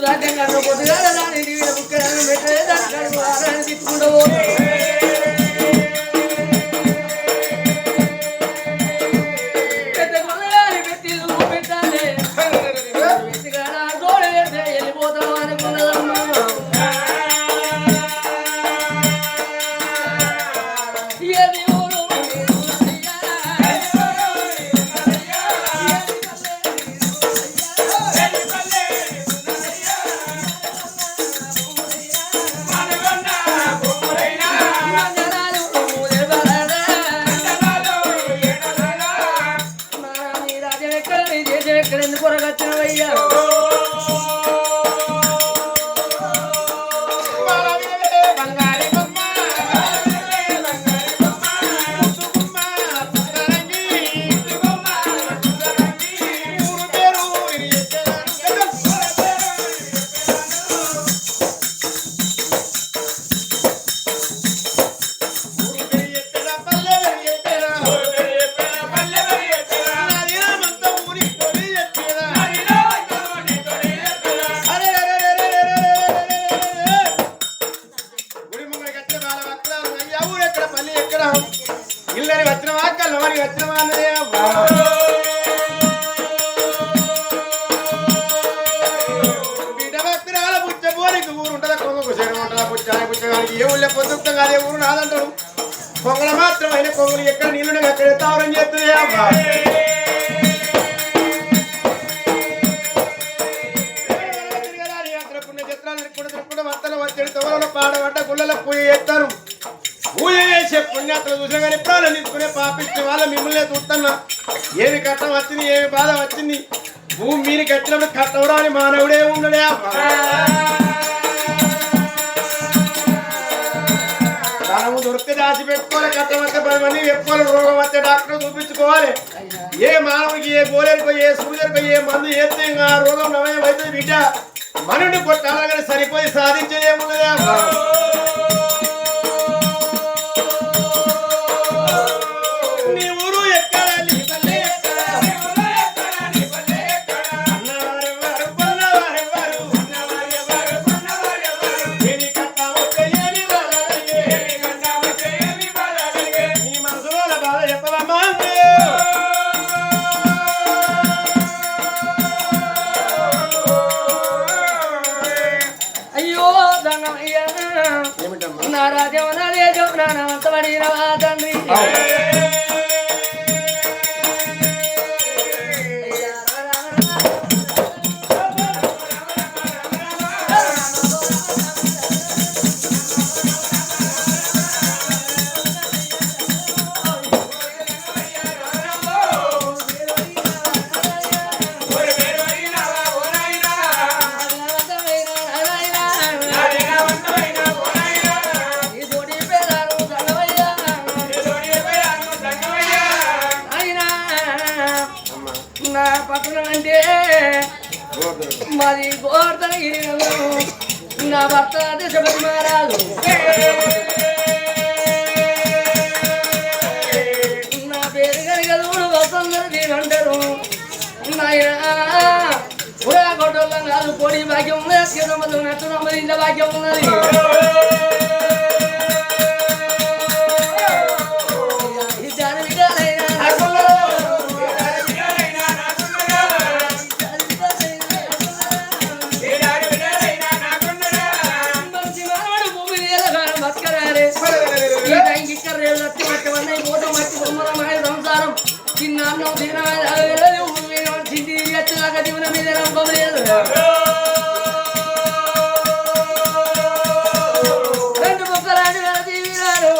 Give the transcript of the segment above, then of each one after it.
సాధ్యంగా పొద్దుగా దాని దాన్ని తిట్టుకుంటూ ఏ ఊళ్ళో పొద్దుతాం అదే ఊరు నాదంటాడు కొంగల మాత్రమైన కొంగలు ఎక్కడ నీళ్ళు అక్కడ తావరం చేస్తుంది వత్తలు వచ్చి తోరలో పాడబడ్డ గుళ్ళలో పూజ చేస్తారు పూజ చేసే పుణ్యాత్రలు చూసినా కానీ ప్రాణం తీసుకునే పాపించిన వాళ్ళ మిమ్మల్ని చూస్తున్నా ఏమి కట్టం వచ్చింది ఏమి బాధ వచ్చింది భూమి మీరు కట్టినప్పుడు కట్టవరా అని మానవుడే ఉండడే ధనము దొరికితే దాచి పెట్టుకోవాలి కట్టం వస్తే 10 మంది చెప్పుకోవాలి రోగం వస్తే డాక్టర్ చూపించుకోవాలి ఏ మానవుడికి ఏ గోలేరుకో ఏ సూర్యుడికో ఏ మందు చేస్తే ఆ రోగం నమయం అవుతుంది బిడ్డ మనుడిని కొట్టాలని సరిపోయి సాధించేది ఏమున్నదే నీ ఊరు ఎక్కడ నీ పల్లె తండ్రి మాది గోవర్ధనగిరి నా భర్త దశపతి మహారాజు నా పేరు కనుక వసంతరి అంటారు నాయన గొడ్డోళ్ళం కాదు పొడి భాగ్యం ఉన్నది నట్టు నమ్మదించ భాగ్యం ఉన్నది సంసారం చిన్న చింటి ఎచ్చలాగా జీవనం మీద నమ్మలేదు రెండు బుక్కలాంటి వేల జీవినాడు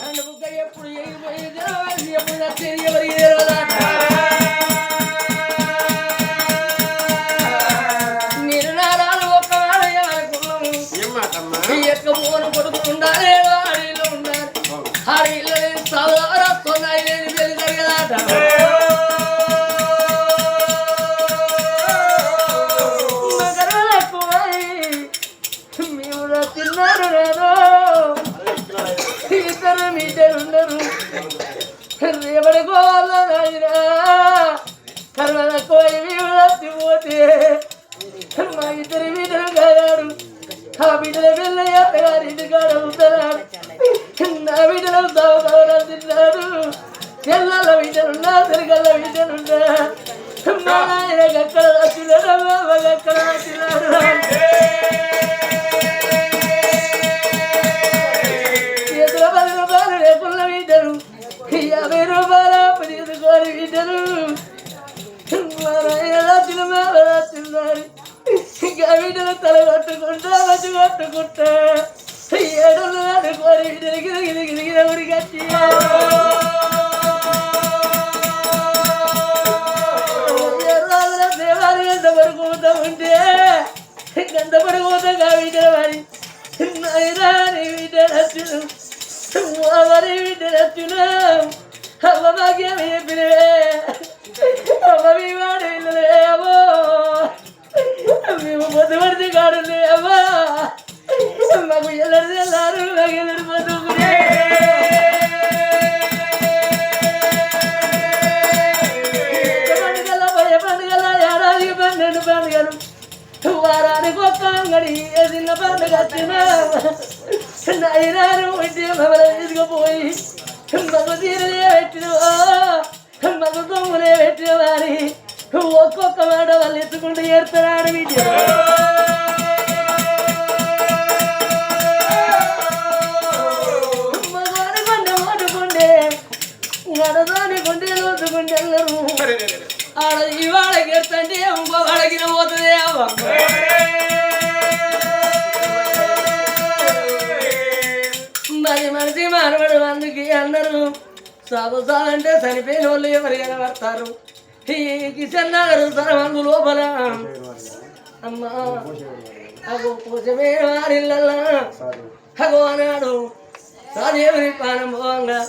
రెండు బుక్క ఎప్పుడు ఎప్పుడు వచ్చేది ఎవరికి తెలియదా నిర్ణయాలు ఒక్కవాడు ఎవరికి ఎక్కబోను కొడుకు ఉండాలి వాడిలో ఉండాలి ఆడిలో వస్తున్నాయి నేను పెళ్లి కదా మేము తిన్నారు నేను ఇద్దరు మీటరుండరు రేపటి కోళ్ళ కర్మలకోయి పోతే మా ఇద్దరి బిడ్డలు కాగారు ఆ బిడ్డల పిల్లయ్య గారి ఇంటికాడ ఉంటారు నా బిడ్డలు సౌకర్యాలు తిన్నారు చెల్లల బిడ్డలున్నా తిరగల బిడ్డలున్నా మా నాయనకి ఎక్కడ వచ్చినాడు బాబాకి ఎక్కడ వచ్చినాడు చేతుల 10 రూపాయలు లేకున్న బిడ్డలు 50 రూపాయలు అప్పు తీసుకొని బిడ్డలు మా నాయన వచ్చినారు ఇంకా బిడ్డలు తల కొట్టుకుంటా వచ్చి కొట్టుకుంటా 7 అనుకోని బిడ్డలు గిరిగిరిగిరిగిర ఉడికచ్చి దేవాలయం ఎంత పడుకుంటా ఉంటే ఎంత పడుకుంటా బిడ్డలు మరి నాయనా నీ బిడ్డలు వచ్చును మరి బిడ్డలు వచ్చును అమ్మ భాగ్యం చెప్పినే అమ్మ మీ వాడు ఇల్లులేమో మేము పొద్దుపడితే కాడు లేవా మాకు ఎల్లడి తెల్లారు మాకు ఎల్లడి పొద్దుకునే పండుగల పోయే పండుగల ఏడాదికి 12 పండుగలు వారానికి ఒక్క అంగడి ఏ చిన్న పండుగ వచ్చినా నైనారు ఉంటే మమ్మల్ని తీసుకుపోయి మాకు తీరులే పెట్టిన మాకు సొమ్ములే పెట్టిన వారి ఒక్కొక్క మాట వాళ్ళు ఎత్తుకుంటూ ఏడుతున్నాడు వీటి మగవారి పంట మాటుకుంటే నడదాని గుండె లోతుకుంటే వెళ్ళరు ఆడ ఇవాళకి ఎత్తంటే ఇంకో వాడకి పోతుంది మరి మనిషి మానవుడు అందుకే అన్నారు సాగు సాగంటే చనిపోయిన వాళ్ళు ఎవరు కనబడతారు ఈ కిషన్ నగరు సరమందు లోపల అమ్మా అగో కోసమే వారిల్లల్లా అగో అన్నాడు సాదేవుని పానం పోవంగా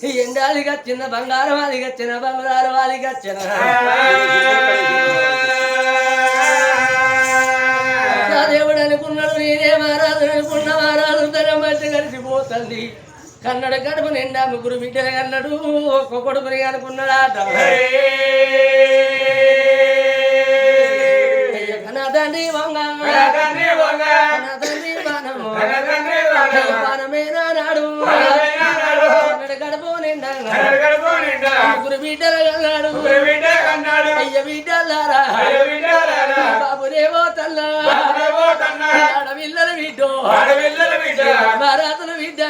ఈ ఎండాలికి వచ్చిన బంగారం వాలికి వచ్చిన బంగారు వాలికి వచ్చిన సాదేవుడు అనుకున్నాడు నేనే మహారాజు అనుకున్న మహారాజు తన మధ్య కలిసిపోతుంది కన్నడ కడుపు నిండా 3 బిడ్డలు కన్నాడు ఒక్క కొడుకుని అనుకున్నాడట తండ్రి వంగ తండ్రి పానమేనా నాడు కన్నడ కడుపు నిండా 3 బిడ్డలు కన్నాడు అయ్య బిడ్డలారా బాబురేవో తల్ల ఆడవిల్లల బిడ్డో భారతల బిడ్డ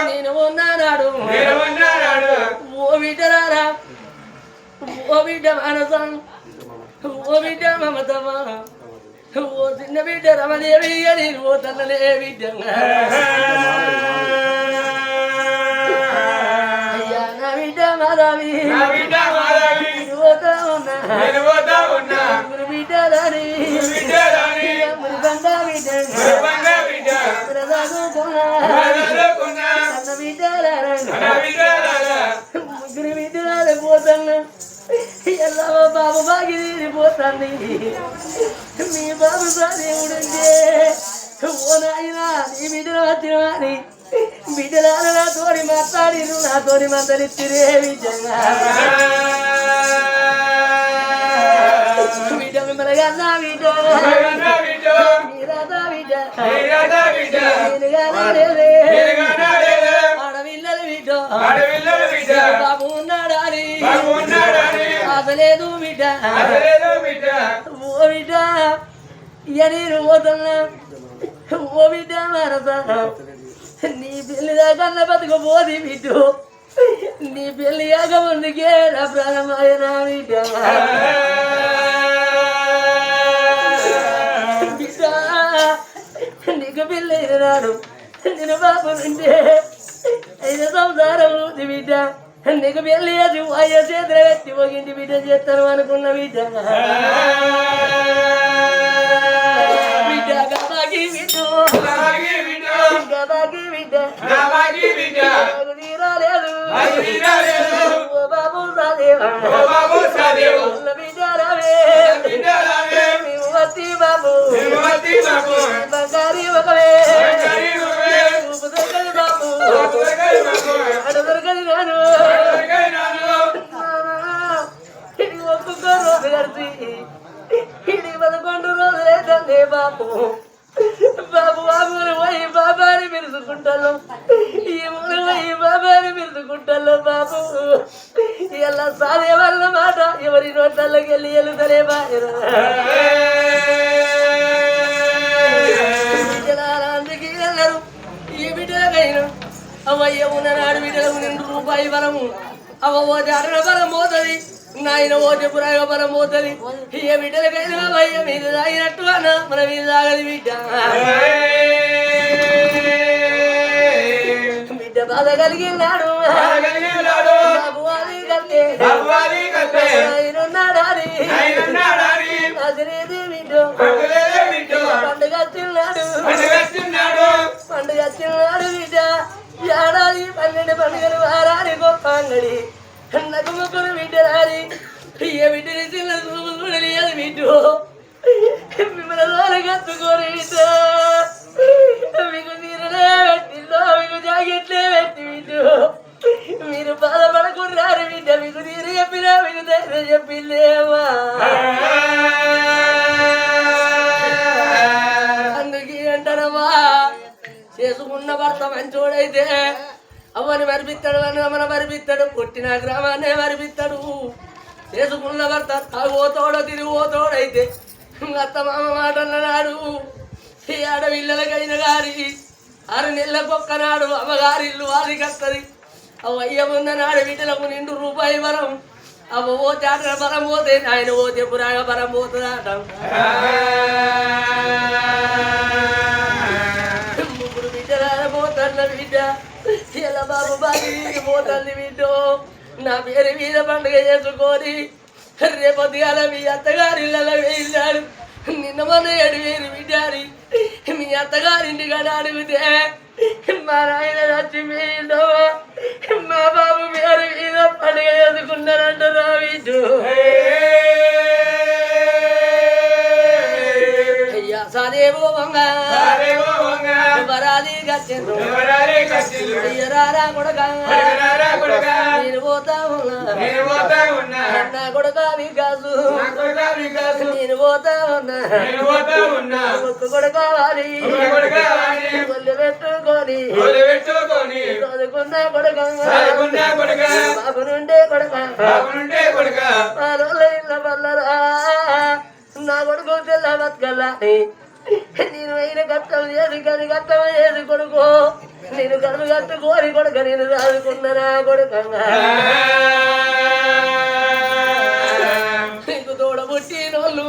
నేను ఉన్నానాడు ఓ బిడ్డలారా ఓ బిడ్డ మనసం ఓ బిడ్డ మమతమా ఓ చిన్న బిడ్డ రమదేవి అని ఓ తల్లలే బిడ్డ అయ్యా నా బిడ్డ మాధవి పోతా ఉన్నా బిడ్డ రాని బంగా బిడ్డ ముగ్గురు బిడ్డలు పోతాను ఎలా బాబు బాగి పోతాను మీ బాబు దేవుడుంటే ఓ నాయనా నీ బిడ్డలు వచ్చిన వారి బిడ్డల నాతోని మాట్లాడి నాతోని మందలిచ్చిరే విజయంగా బిడ్డ మిమ్మల్ని అన్నా బిడ్డ ఆడవిల్లలు బిడ్డ బాబు ఉన్నాడాని అసలేదు బిడ్డ ఓ బిడ్డ ఇక నేను పోతున్నా ఓ బిడ్డ మరస నీ పెళ్లి దాకా బతుకపోది బిడ్డ నీ పెళ్లి కాక ముందుకే నా ప్రాణమైన బిడ్డ నీకు పెళ్ళి నాడు నేను బాబు నుండే 5 సంవత్సరం ఉంది బిడ్డ నీకు పెళ్ళి అది అయ్యో చేతులు పెట్టి పోగింటి బిడ్డ చేస్తాను అనుకున్న బిడ్డ బిడ్డ గబాకి బిడ్డ గబాకి బిడ్డ తీరాలేదు ఓ బాబు సాదేవ బిడ్డ రావే మేము వత్తి బాబు బంగారి ఒకవే దొరకదు బాబు అడ దొరకదు నాను బాబు బాబు బాబుని పోయి బాబాని పిలుచుకుంటాను ఈ ఊరు పోయి బాబాని పిలుచుకుంటాను బాబు ఇలా సాదే వాళ్ళ మాట ఎవరి నోట్లకి వెళ్ళి వెళ్తారే బాయరా అందుకే వెళ్ళరు ఈ బిడ్డలకైనా అవయ్య ఉన్ననాడు బిడ్డలకు 2 రూపాయి బలము అవ ఓటి అరణ బలం పోతుంది నాయన ఓటి పురాగ బలం పోతుంది ఏ బిడ్డలకైనా అవయ్య మీరు తాగినట్టు అన్న మన మీరు తాగది బిడ్డ బిడ్డ బాధ కలిగినాడు బాబువారి కట్టే ఆయనున్నాడాని అదిరేది బిడ్డ పండుగ వచ్చిన్నాడు బిడ్డ ఏడాది 12 పండుగలు వారాని గొప్ప అంగడి నాకు ముగ్గురు బిడ్డరాని ఏ బిడ్డని చిన్న చూపు చూడలేదు బిడ్డ మిమ్మల్ని కత్తుకోని బిడ్డ మీకు తీరలే పెట్టిందో మీకు జాకెట్లే పెట్టి బిడ్డ మీరు బాధపడకున్నారు బిడ్డ మీకు తీరు చెప్పినా మీకు ధైర్యం చెప్పిందేమా అందుకే అంటారమ్మా చేసుకున్న భర్త మంచోడైతే అవ్వని మరిపిస్తాడు అన్న మరిపిస్తాడు పుట్టిన గ్రామాన్నే మరిపిస్తాడు చేసుకున్న భర్త తాగోతోడో తిరిగిపోతోడైతే అత్త మామ మాట అన్ననాడు ఈ ఆడపిల్లలకైన గారి 6 నెలలకొక్కనాడు అమ్మగారి ఇల్లు వారికి వస్తుంది అవ్వయ్య ఉన్ననాడు బిడ్డలకు 2 రూపాయి బలం అవ్వ ఓ చాట బలం పోతే ఆయన పోతే పురాగా బలం పోతుంది అంటాం ముగ్గురు బిడ్డల పోతన్న బిడ్డ ఇలా బాబు బాగి పోతుంది బిడ్డ నా పేరు మీద పండుగ చేసుకొని రేపొద్దుగాల మీ అత్తగారిళ్ళ వెళ్ళాడు నిన్న మొన్న 7,000 బిడ్డారి మీ అత్తగారింటి కాడ అడిగితే మా నాయన వచ్చి మీలో మా బాబు పేరు మీద పండుగ చేసుకున్నారంటారా బిడ్డు అయ్యా సరేవో వరాలి గచ్చింది అయ్యరారా కొడక నేను పోతా ఉన్నా అన్న కొడక వికాసు నేను పోతా ఉన్నా ముక్కు కొడకావాలి ఒళ్ళు పెట్టుకొని చదువుకున్నా కొడక బాబు నుండే కొడక ఇళ్ళ పల్లరా నా కొడుకు తెల్ల బతకల్లా నేను అయిన కష్టం చేసి కానీ కష్టం చేసి కొడుకో నేను కడుపు కట్టుకోని కొడుక నేను చదువుకున్నా కొడుక నీకు తోడబుట్టినోళ్ళు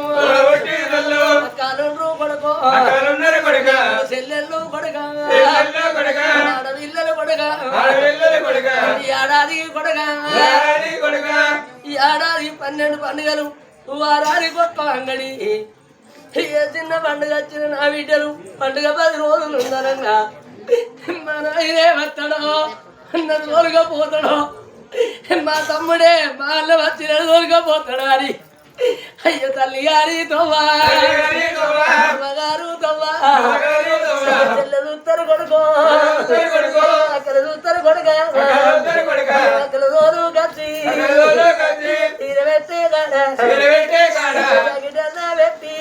అక్కలుండ్రు కొడుకో చెల్లెళ్ళు కొడుక ఆడపిల్లలు కొడుక ఏడాది కొడుక ఏడాది 12 పండుగలు వారానికి గొప్ప అంగడి ఏ చిన్న పండుగ వచ్చిన నా బిడ్డలు పండుగ 10 రోజులు ఉన్నారన్నా మా నాయనే వస్తాడో నన్ను తోలుగా పోతాడో మా తమ్ముడే మా అన్న వచ్చిన తోలుగా పోతాడు అని అయ్యో తల్లి గారి తోవా అమ్మగారు తోవా చెల్లె చూస్తారు కొడుకో అక్కడ చూస్తారు కొడుక అక్కడ తోలు కచ్చి తీరబెట్టే పెట్టి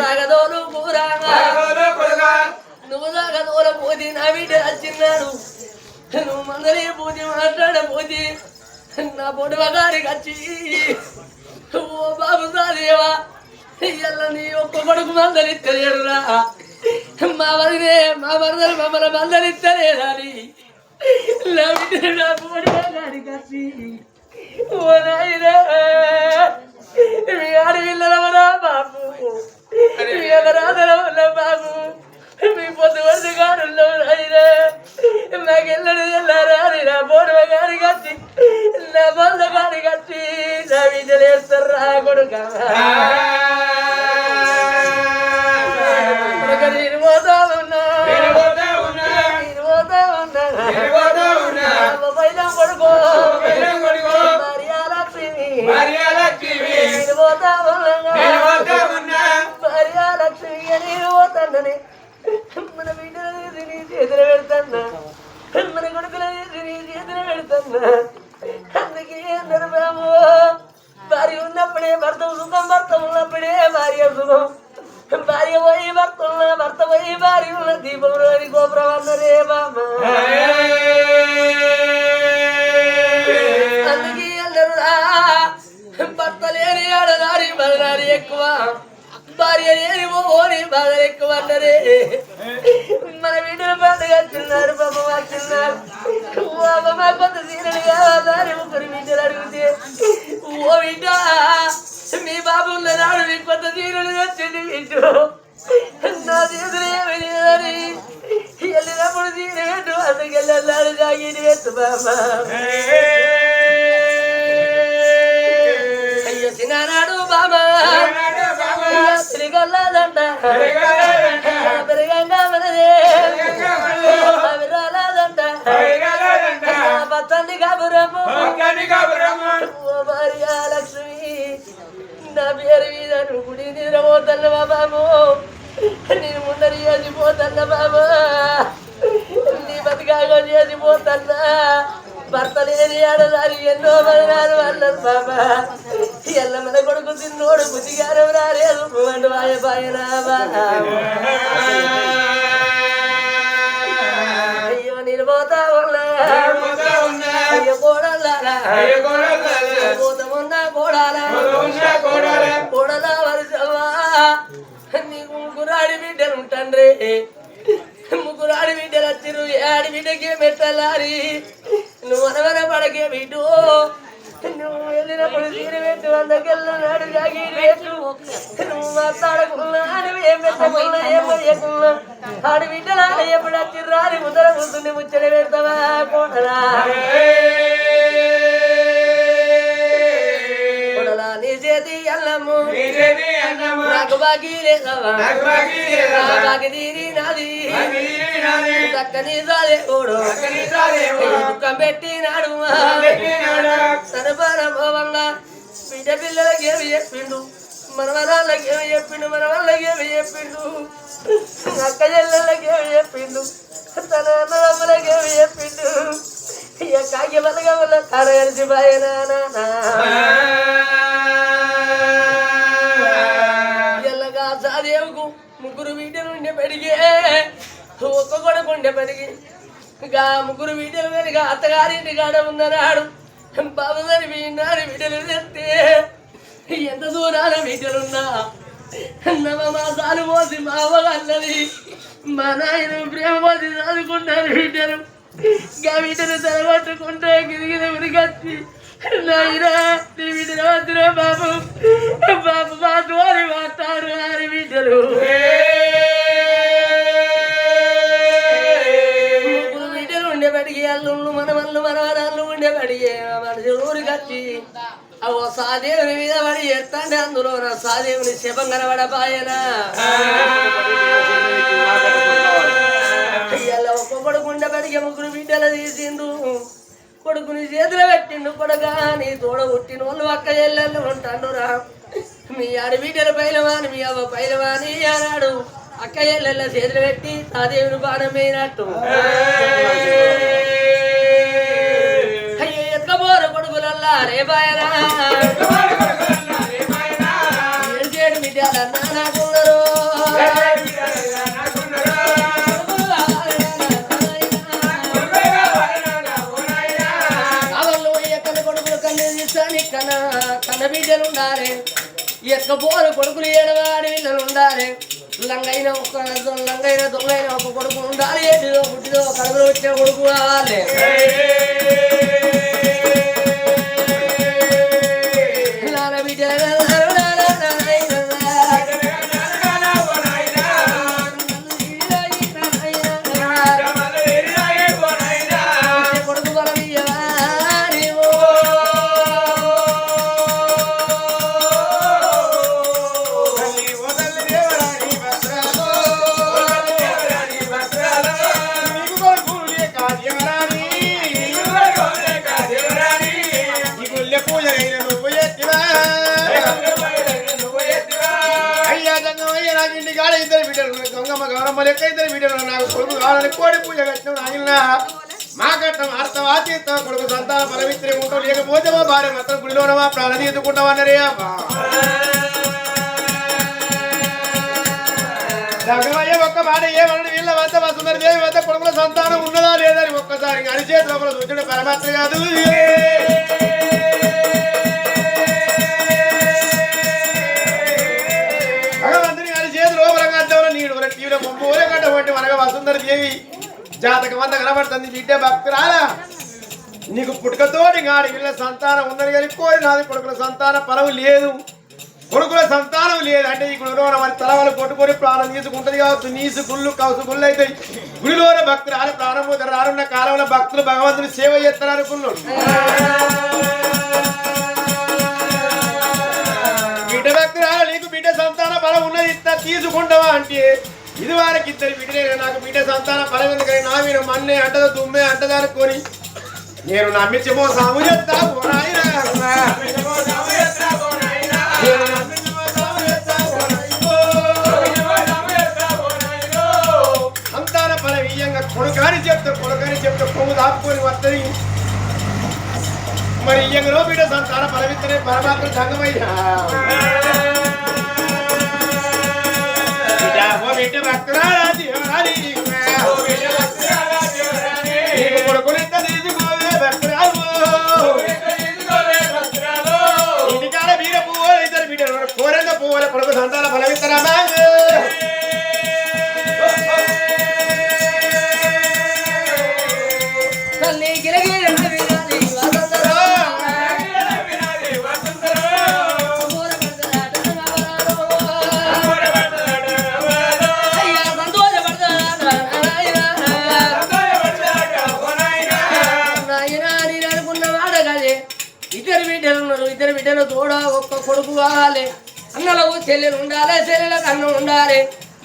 సాగదోలు కూర నువ్వు సాగదోల పోతి నా బిడ్డ వచ్చిన్నాడు నువ్వు మందరి పూజ మాట్లాడపోతే నా పొడవ గారికి వచ్చి ఓ బాబు సాదేవా ఇయ్యాల నీ ఒక్క కొడుకు మందలిస్తలేడురా మా వదినే మా వరదలు మమ్మల్ని మందలిస్తలేదని నా బిడ్డ నా పొడవ గారికి వచ్చి ఓ నాయనా మీ ఆడపిల్లలవరా బాబు మీ అపరాధలవల్ల బాబు మీ పొద్దు వరుస గారుల్లో నాయనా నాకెళ్ళడు తెల్లారా నా పొడవ గారికి వచ్చి నా బొల్ల గారికి వచ్చి నా బిడ్డలేస్తారా కొడుక నేను పోతా ఉన్నా పైన కొడుకో భార్యాలక్ష్మి నేను పోతా ఉన్నా భార్యాలక్ష్మి నేను పోతానని మన బిడ్డలు నీ చేతులు పెడతాన్నా మన కొడుకులు నీ చేతులు పెడతాన్నా అందుకే అందరు బాబు భార్య ఉన్నప్పుడే భర్త సుఖం బదనాలు ఎక్కువ భార్య లేని ఓని బాధలు ఎక్కువ అన్నరే మన వీటిని పండుగ వచ్చిన్నారు పాప వచ్చిన్నారు మా కొంత సీరియల్ కావాలి ముగ్గురు వీటిని అడిగితే ఓ వీట మీ బాబు ఉన్నాడు మీ కొంత సీరియల్ వచ్చింది వీటు నా చేతులు ఏమి లేదని వెళ్ళినప్పుడు సీరియట్ అందుకెళ్ళాడు జాగిరి ఎత్తు బాబా అయ్యో తినాడు బాబా శ్రీగొల్లదంట పెరగంగా మనదే విరాలదంట పచ్చండి కాబురము ఓ భార్య లక్ష్మి నా పేరు మీద నువ్వు గుడి నిద్రపోతల్ల బాబు నేను ముందరి చేసిపోతల్ల బాబా నీ బతికాగో చేసిపోతన్నా భర్త లేని ఆడదాని ఎన్నో బదనాలు అన్నారు బాబా ఎల్ల మన కొడుకు తిన్నోడు బుద్ధిగారం రాలేదు అంటూ బాయనా అయ్యో నేను పోతా ఉన్నా అయ్యో కోడల్లారా పోతమున్నా కోడాలా కోడలా వరుసవా నీకు ముగ్గురు ఆడిబిడ్డలు ఉంటాండ్రే ముగ్గురు ఆడిబిడ్డలు వచ్చిరు ఆడిబిడ్డకే మెట్టలారి నువ్వు అనవన పడకే బిడ్డు నువ్వు వెళ్ళినప్పుడు తీరు పెట్టు అందకెళ్ళినాడు జాగీరు పెట్టు నువ్వు మాట్లాడకున్నా నువ్వు ఏం పెట్టకున్నా ఏం పోయకున్నా ఆడిబిడ్డలా ఎప్పుడు వచ్చిర్రు రాని ముద్దర కూర్చుని ముచ్చట పెడతావా కోడలా కోడలా నీ చేతి అల్లము నాకు బాకీ లేదవా బాకీ తీరి నాది చక్కని సాదే కోడు దుఃఖం పెట్టినాడు సనపరభవంగా బిడ్డ పిల్లలకి ఏమి చెప్పిండు మన వరాళ్ళకి ఏమి చెప్పిండు మన వాళ్ళకి ఏమి చెప్పిండు అక్క చెల్లెళ్ళకి ఏమి చెప్పిండు తన అన్నదమ్ములకి ఏమి చెప్పిండు ఇక కాకి బలగా వల్ల తార కలిసి బాయనా ఎల్లగా సాదేవుకు ముగ్గురు వీటిలు ఉండే పెరిగే ఒక్క కొడుకు ఉండే పెరిగి ఇంకా ముగ్గురు వీటిలు పెరిగి అత్తగారింటి కాడ ఉన్నాడు బాబు చనిపోయినాడు వీటలు తెస్తే ఎంత దూరాన వీటలున్నా నవ మాసాలు పోసి మా అవ్వగా అన్నది మా నాయన ప్రేమ పోసి చదువుకున్నారు వీటలు ఇంకా వీటలు తెరగొట్టుకుంటే గిరిగిన ఉరికొచ్చి నాయనా నీ వీటలు వద్దురా బాబు బాబు మా ద్వారా మాట్లాడు అని వీటలు ఉండేబడికి అల్లుళ్ళు మన వాళ్ళు మన వరాళ్ళు ఉండేబడిగే మనిషి ఊరికొచ్చి అవో సాదేవుని మీద పడి ఎత్తండి అందులో నా సాదేవుని శపం కనబడపాయనా ఇలా ఒక్క కొడుకు ఉండేబడికి ముగ్గురు బిడ్డలు తీసిండు కొడుకుని చేతులు పెట్టిండు కొడుగా నీ తోడ పుట్టిన వాళ్ళు అక్క చెల్లెళ్ళు ఉంటాడురా మీ ఆడబిడ్డల పైలవాని మీ అవ్వ పైలవాని అన్నాడు అక్క చెల్లెళ్ళ చేతులు పెట్టి సాదేవుని బాణం వేయినట్టు అయ్యో ఎత్తుకపోరు కొడుకులల్లా రే బాయరా ఏడు బిడ్డలన్నా నాకున్నారు అవళ్ళు ఎక్కడ కొడుకులు కన్ను తీస్తాను కన్న బిడ్డలు ఉండాలి ఎత్తుకపోరు కొడుకులు ఏడవాడి వీళ్ళలు ఉండాలి లంగైన లంగైన దొంగైన ఒక కొడుకు ఉండాలి ఏంటిదో పుట్టిదో కడుపులో వచ్చిన కొడుకు కావాలి బిడ్డ కొడుకు బలమయ్యవా ఇద్దరు బిడ్డలు గంగమ్మ గౌరమ్మ లెక్క ఇద్దరు బిడ్డలు నాకు కొడుకు కావాలని కోడి పూజ కట్టిన నాయన మా కట్టం అర్థం ఆతీర్థం కొడుకు సంతాన పరమిత్రి ఉంటాం లేకపోతే మా భార్య మొత్తం గుడిలోన మా ప్రాణం ఎత్తుకుంటామన్నారే దగ్గరయ్యే ఒక్క మాట ఏమన్నాడు వీళ్ళ వద్ద వసుందరి దేవి వద్ద కొడుకుల సంతానం ఉన్నదా లేదని ఒక్కసారి అరిచేతి లోపల చూచడం పరమాత్మ కాదు జాతకం అంతా కనబడుతుంది బిడ్డ భక్తురాలా నీకు పుట్టుకతోటి గాడి వీళ్ళ సంతానం ఉన్నది కానీ కోరి నాది కొడుకుల సంతాన ఫలం లేదు కొడుకుల సంతానం లేదు అంటే ఈ గుడిలోన మరి తలవలు కొట్టుకొని ప్రాణం తీసుకుంటది కావచ్చు నీసు గుళ్ళు కౌసు గుళ్ళు అవుతాయి గుడిలోన భక్తురాలు ప్రాణం పోతారు రానున్న కాలంలో భక్తులు భగవంతుని సేవ చేస్తారు అనుకున్నాడు బిడ్డ భక్తురాలు నీకు బిడ్డ సంతాన ఫలం ఉన్నది ఇంత తీసుకుంటావా అంటే ఇది వారికి ఇద్దరు బిడ్డలే నాకు బిడ్డ సంతాన ఫలం ఎందుకని నా మీరు మన్నే అంటదో దుమ్మే అంటదా అనుకొని నేను నమ్మించి మోసాము చెప్తా సంతాన ఫలం ఇయ్యంగా కొడుకని చెప్తా కొమ్ము దాపుకొని వస్తుంది మరి ఇయ్యంగలో బిడ్డ సంతాన ఫలమిత్తనే పరమాత్మ సంగమయ్యా బిడ్డ భక్తురాలా జీవనాలి కొడుకునింత తీసుకోవే భక్తురాలు ఇంటికాడ బీర పువ్వులు ఇద్దరు బిడ్డలు కోరంగా పువ్వుల కొడుకు సంతాన ఫలమిత్తరా తల్లి గిరగిరి ఇద్దరు బిడ్డలు తోడ ఒక్క కొడుకు కావాలి అన్నలకు చెల్లెలు ఉండాలి చెల్లెలకు అన్నం ఉండాలి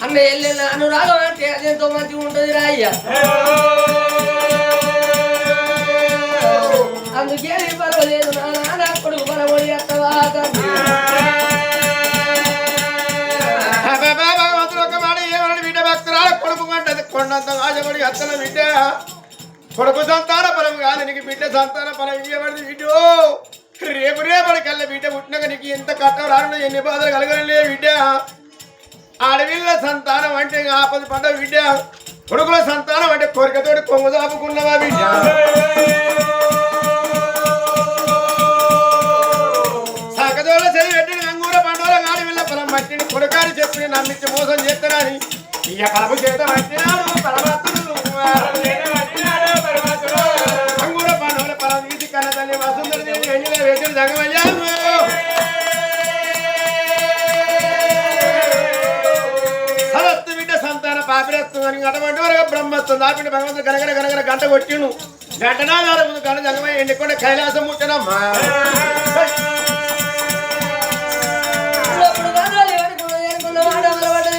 అన్న ఎల్లెళ్ళ అనురాగం అంటే అదెంతో మంచిగా ఉంటుంది రాయ్య అందుకే పర్వాలేదు నా నాన్న కొడుకు పరమడి అత్తవా భగవంతుడు ఒక మాట ఏమన్నా బిడ్డ భక్తురాల కొడుకు కంటది కొండంత రాజబడి అత్తల బిడ్డ కొడుకు సంతాన ఫలం కాదు నీకు బిడ్డ సంతాన ఫలం ఇవ్వబడింది బిడ్డ రేపు రేపటి కల్ల బిడ్డ పుట్టినాక నీకు ఎంత కట్టం రాను ఎన్ని బాధలు కలగలే బిడ్డ ఆడవిళ్ళ సంతానం అంటే ఆపద పడ్డ బిడ్డ కొడుకుల సంతానం అంటే కోరికతోటి కొంగు దాపుకున్నవా బిడ్డ సాకదోళ్ళ చదివి పెట్టిన అంగూర పండుగ ఆడవిళ్ళ ఫలం పట్టిన కొడుకాని చెప్పి నమ్మించి మోసం చేస్తానని ఇక కలపు చేత పట్టినాడు పరమాత్ముడు అంగూర పండుగల ఫలం తీసి కన్న తల్లి వసుందర వేసిన జగమయ్యాను సరస్తు బిడ్డ సంతాన పాపిరస్తుంది అటువంటి వరకు బ్రహ్మత్వం దాపిన భగవంతుడు గనగన గనగన గంట కొట్టిను గంటనాదాల ముందు గంట జగమయ్య ఎండికొండ కైలాసం ముట్టనమ్మా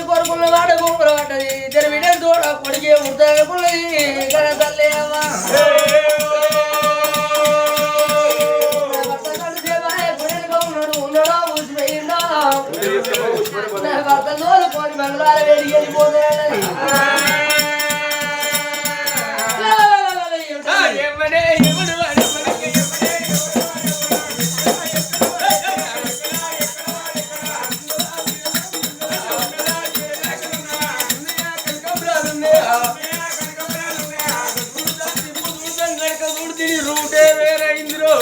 కొడుకున్న వాడ గుంపులు పడ్డది ఇద్దరు బిడ్డలు తోడ కొడికే ఉడతల్లే భర్తలు కోరి బంగాళ వేడి వెళ్ళిపోతాయి రూటే వేరే ఇందులో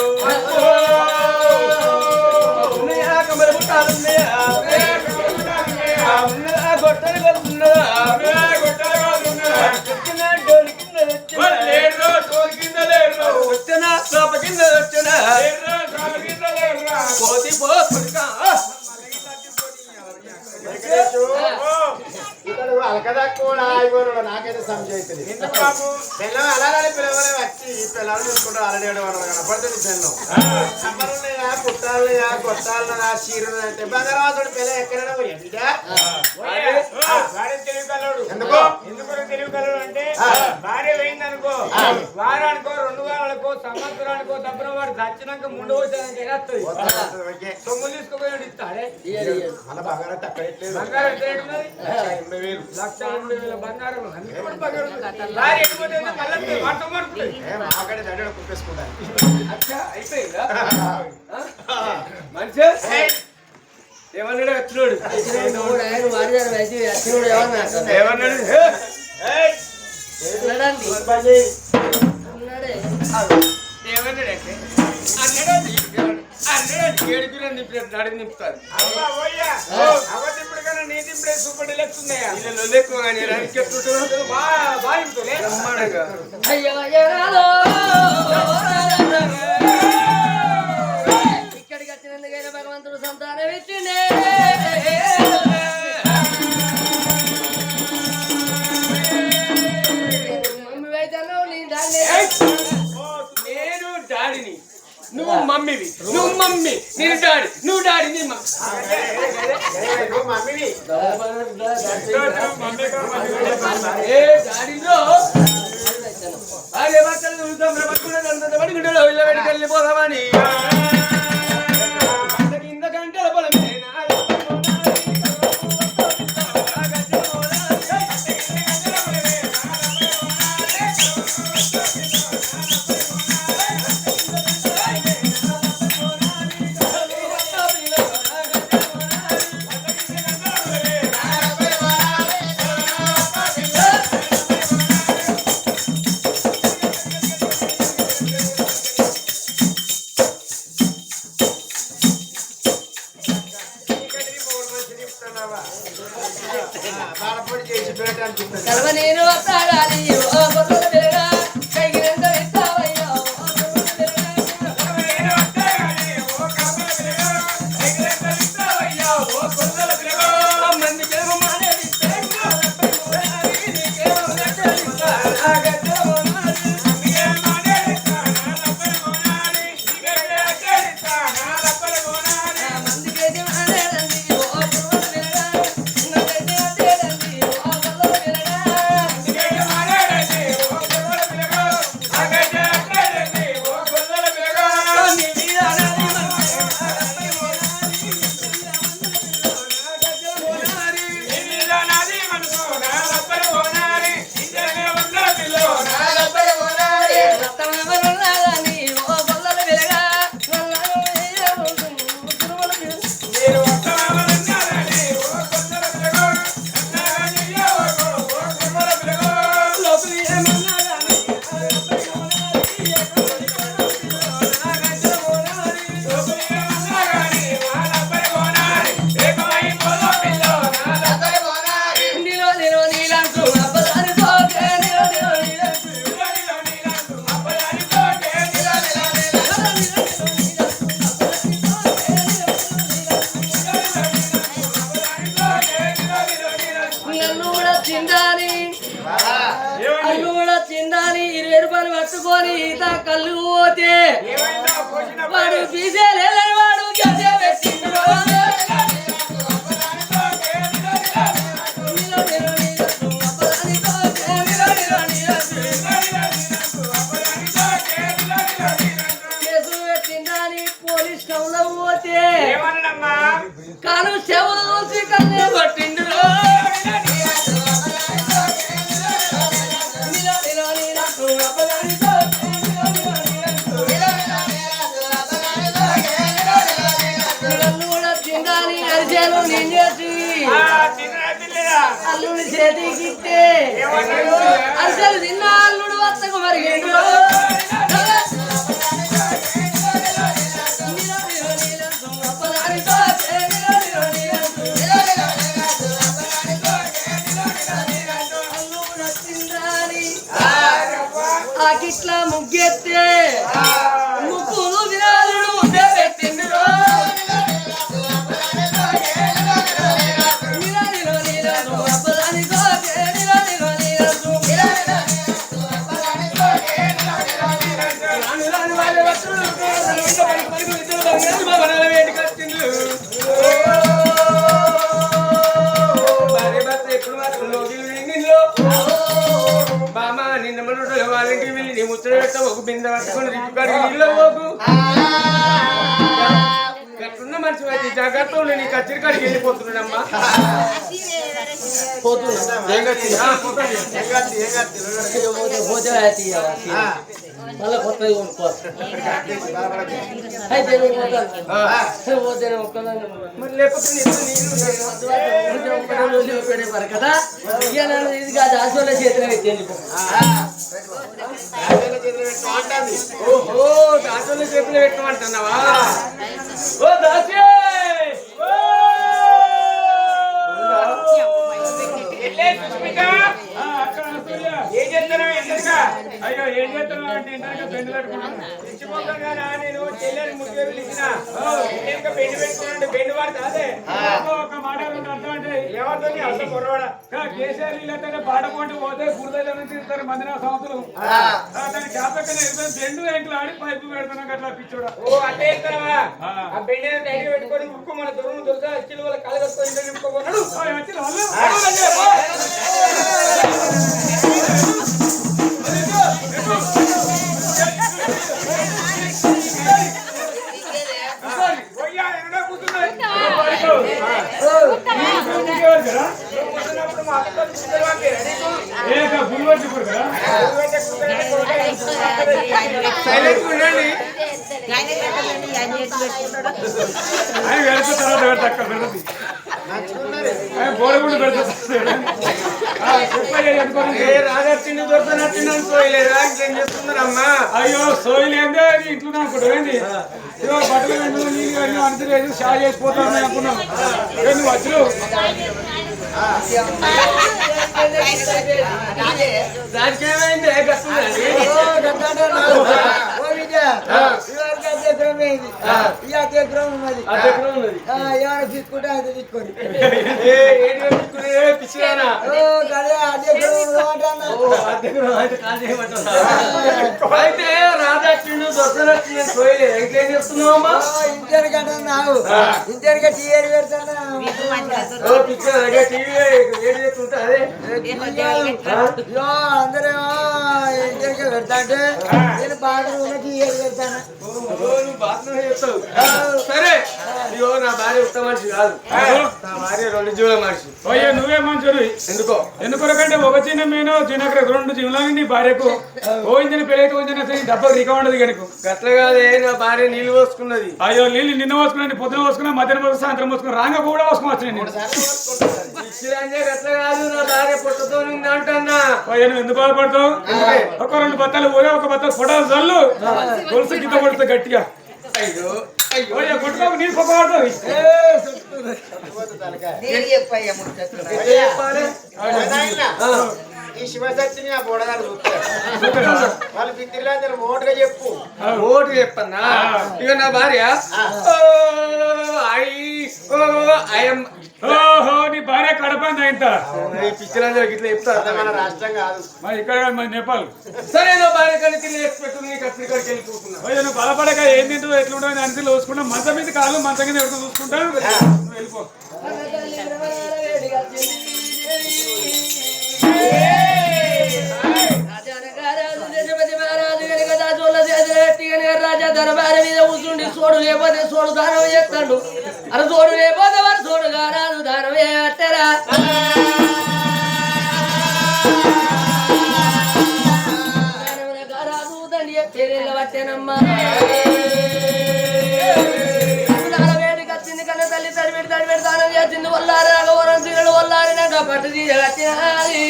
గొట్టలు కలుపుతున్నదా వచ్చిన సోప కింద వచ్చిన పోతి పోతుడుగా ఇతడు అలకదా కూడా ఆగిపోయినాడు నాకైతే సంశయం పిల్లలు అలానే పిల్లవలే వచ్చి పిల్లలు చూసుకుంటారు అలడేడు వాళ్ళు కనపడుతుంది పిల్లలు అమ్మలున్నాయా పుట్టాలయా కొట్టాలన్నా చీరలు అంటే బంగారాసుడు పిల్ల ఎక్కడైనా ఎందుకో తెలివి కలడు అంటే భార్య పోయింది అనుకో వారానికో 2 వారాలకో సంవత్సరానికో తప్పున వాడు చచ్చినాక ముందు వచ్చానికి సొమ్ము తీసుకుపోయాడు ఇస్తాడే మన బంగారం తక్కువ బంగారం ఎంత ఉన్నది 80,000 బంగారం మాకడే దండ కుప్పేసుకుంటాను అయిపోయిందా మంచిగా ఏమన్నాడు వచ్చినోడు ఏమన్నాడు ఏమన్నాడంటే అన్నాడు ఏడుగురు నింపుతారు నింపుతారు నీతి ఇప్పుడే సూపర్ డీలక్స్ ఉన్నాయా వీళ్ళు ఎక్కువ కానీ చెప్తుంటారు బాగా బ్రహ్మాండంగా అయ్యో అయ్యో ఇక్కడికి వచ్చినందుకైనా భగవంతుడు సంతానం ఇచ్చిండే మమ్మీ అయితే నీ దాన్ని నేను డాడీని నువ్వు మమ్మీవి నువ్వు మమ్మీ నేను డాడీ నువ్వు డాడీ నీ మమ్మీవి ఏ డాడీలో అరే బట్టలు చూద్దాం పట్టుకునే పడి గుడ్డలో వెళ్ళిపోదామని కింద గంటల పొలం బాలపొడి చేసి పెట్టాను కలవ నేను వస్తాడాలి ఓ గొర్రెల పిల్లగా కైకి రెండు ఇస్తావయ్యా ఓ గొర్రెల పిల్లగా మందికేమో మానేది మందికైతే మానేదండి ఓ గొర్రెల పిల్లగా ఉన్నదైతే అదేదండి ఓ గొర్రెల పిల్లగా నీ మీద అనాలి రత్తమవరులాలని ఓ గొర్రెల పిల్లగా లోపలి ఏమన్నా నిలో నిలో నీలంటూ అబ్బదాని తోకే నిలో నిలో నీలంటూ నన్ను కూడా తిండాని అల్లు కూడా తిండాని 20 రూపాయలు పట్టుకొని ఈత కళ్ళు పోతే వాడు తీసేలేదని వాడు గదే పెట్టిండు నిలో నిలో నీలంటూ అబ్బదాని తోకే నిలో నిలో నీలంటూ కేసు పెట్టిండాని పోలీస్ టౌన్ లో పోతే ఏమన్నామ్మా కాను చెవులు చూసి కన్నే పట్టిండు నిలో నిలో నీలంటూ అబ్బదాని తోకే నిలో నిలో నీలంటూ నన్ను కూడా తిండాని అరిచేను నింజేసి అల్లుడి చేతికి ఇస్తే అరిసెలు తిన్న అల్లుడు వత్తకు మరిగిండు నిలో నిలో నీలంటూ అబ్బదాని తోకే నిలో నిలో నీలంటూ అల్లు కూడా తిండాని ఆ కిట్ల ముగ్గెత్తే ముక్కులు వినాలుడు ముద్దే పెట్టిండు నిలో నిలో నీలంటూ అబ్బదాని తోకే నిలో నిలో నీలంటూ రాను రాను వాళ్ళ వస్తువులు పలుకు ఇద్దరు బంగారు భవనాల వేడికి వచ్చిండ్రు భార్య భర్త ఎప్పుడు మాత్రం లోగిలు నిండిలో బామ నిన్న మన వాళ్ళకి వెళ్ళి నీ ముచ్చట పెట్ట ఒక బిందె పట్టుకొని రిట్టుకాడికి నీళ్ళు పోకు గట్లున్న మనిషి అయితే జాగ్రత్త ఉండి నీ కచ్చిరి కాడికి వెళ్ళిపోతున్నాడమ్మా పోతున్నా మళ్ళీ కొత్తది కొనుక్కోవాలి అయితే నువ్వు పోతాను ఒక్కదాన్ని మరి లేకపోతే పెడతారు కదా ఇక నన్ను ఇది కాదు ఆశోళ్ళ చేతిలో పెట్టేది ఓహో దాసోళ్ళ చేతిలో పెట్టమంటున్నావా ఓ దాసే ఇంటాక బెండు పెట్టుకున్నాను. ఇచ్చిపోకుండా నేను చెల్లెని ముఖ్య పిలిచిన ఇంకా బెండు పెట్టుకున్నాడు బెండు వాడు కాదే ఒక మాట రెండు అర్థం అంటే ఎవరితో అసలు కొరవాడ కేసీఆర్ వీళ్ళంటే పాట పోటీ పోతే గురుదైల నుంచి ఇస్తారు మందిన సంవత్సరం దాని జ్ఞాపకం బెండు ఎంకులు ఆడి పైపు పెడుతున్నాం అట్లా పిచ్చోడా. ఓ అట్టే ఇస్తావా ఆ బెండు టైట్ పెట్టుకొని ఉక్కు మన దొరుకును దొరుకుతా వచ్చి వాళ్ళ కలగొట్టుకొని ఇంట్లో నింపుకోమన్నాడు. వచ్చి వాళ్ళు కూర్చున్నప్పుడు మా అక్కతో కూర్చోవాలి గురువచ్చి కదా సైలెంట్ ఉండండి. ఆయన వెళ్తే తర్వాత పెడతా అక్కడ పెడతాది ఆయన బోడగుండు పెడతా రాజర్చిండి దొరుకుతున్నట్టు సోయలేదా ఏం చేస్తున్నారమ్మా? అయ్యో సోయలేందే ఇంట్లో అనుకుంటావేంది ఇదో బట్టలు వెండు నీళ్ళు వెళ్ళి అంతలేదు షా చేసిపోతాను అనుకున్నాం నువ్వు వచ్చు రాజకీయమైంది తీసుకుంటే అది తీసుకోండి అయితే రాజాచిండు దొరకనట్టు సోయలేదు ఇంకేం చేస్తున్నావమ్మా? ఇంటర్కంటే నాకు ఇంటర్గా టీఆర్ పెడతాను అందరేమో ఇంటర్గా పెడతా అంటే నేను బాత్రూమ్ టీఆర్ పెడతాను. సరే ఇగో నా భార్య ఉత్త మనిషి కాదు నా భార్య రెండు జీవుల మనిషి. ఓయ్యా నువ్వే మంచోడు ఎందుకో ఎందుకొరకంటే ఒక చిన్న మీను చిన్నక్కడ రెండు జీవులని నీ భార్యకు ఓయిందని పెళ్ళైతే ఓయిందని డబ్బకు రిక ఉండదు కనుక గట్ల కాదే నా భార్య నీళ్ళు పోసుకున్నది. అయ్యో నీళ్ళు నిన్న పోసుకున్నా పొద్దున పోసుకున్నా మధ్యాహ్నం పోసుకున్నా సాయంత్రం పోసుకున్నా రాంగ కూడా పోసుకోవచ్చు నేను గట్ల కాదు నా భార్య పుట్టతో అంటున్నా. అయ్యా నువ్వు ఎందుకు బాధపడతావు ఒక రెండు బత్తాలు ఊరే ఒక బత్తాలు ఫోటోలు చల్లు గొలుసు కింద పడుతుంది గట్టిగా అయ్యో అయ్యో కొట్టుకోకు నీళ్ళు పక్క పడుతుంది ఈ శివశక్తిని ఆ బోడగారు చూస్తారు వాళ్ళు పిత్తిర్లందరూ మోటుగా చెప్పు ఓటు చెప్పన్నా ఇక నా భార్య ఓహో నీ భార్య కడపంది ఇంత పిచ్చిలందరూ ఇట్లా చెప్తారు మన రాష్ట్రం కాదు మరి ఇక్కడ కాదు, మరి నేపాల్ సరే నా భార్య కలిసి పెట్టు నీకు ఇక్కడికి వెళ్ళిపోతున్నా. అయ్యో నువ్వు బలపడక ఏం తింటుందో ఎట్లుంటుందో అని చూసుకుంటా మంచం మీద కాళ్ళు మంచం కింద ఎడుతూ చూసుకుంటా నువ్వు వెళ్ళిపో రాజా దర్బారు మీద కూర్చుండి సోడు లేకపోతే సోడు దానం చేస్తాడు అది సోడు లేకపోతే వాడు సోడు కారాదు దానం చేయట్టరా కారాదు దండి పేరెళ్ళ పట్టేనమ్మా వేడికి వచ్చింది కన్నా తల్లి తడిపెట్టి తడిపెట్టి దానం చేసింది వల్లారి రాఘవరం సీరలు వల్లారినాక పట్టు తీయ కట్టినది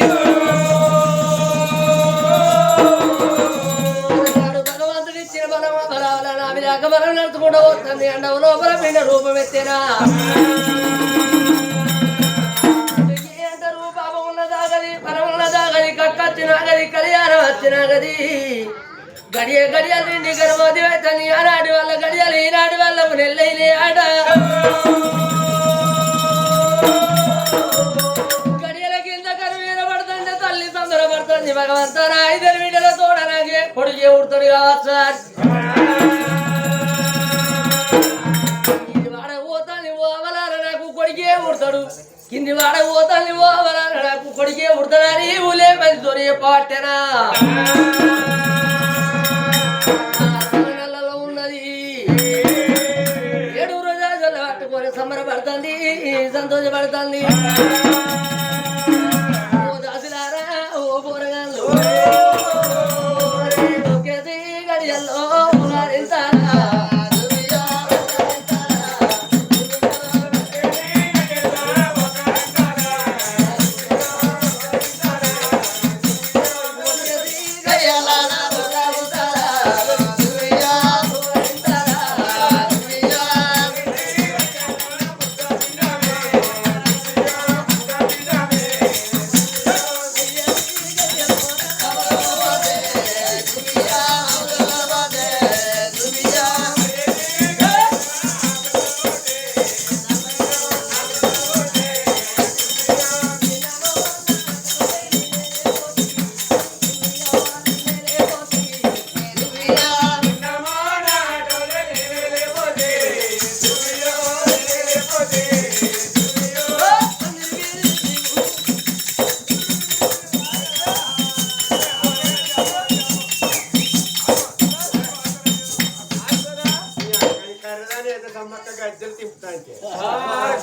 అకబరం నడుచుకుంటూ వస్తుంది అండవ లోపల పిండ రూపం ఎత్తేనా అంటారు పాపం ఉన్నదాగది పరం ఉన్నదాగది కక్కచ్చినాగది కళ్యాణం వచ్చినాగది గడియ గడియలు నిండి గర్భవతి అవుతుంది ఆనాటి వల్ల గడియలు ఈనాటి వల్ల నెల్లైలే ఆట గడియల కింద కరువు ఏర్పడుతుంటే తల్లి తొందరపడుతుంది భగవంతున ఐదరు వీళ్ళలో తోడనాగే పొడిగే ఉడతాడు కావచ్చు ఉడతాడు కింది వాడ పోతాను నాకు కొడికే ఉడతాడని ఊలే పది దొరే పాటెనా నెలలో ఉన్నది 7 రోజులు పట్టుకొని సంబరపడుతుంది సంతోషపడుతుంది ఓ దాసులారా ఓ పోరగాళ్ళు గడియల్లో ఉన్నారింతారా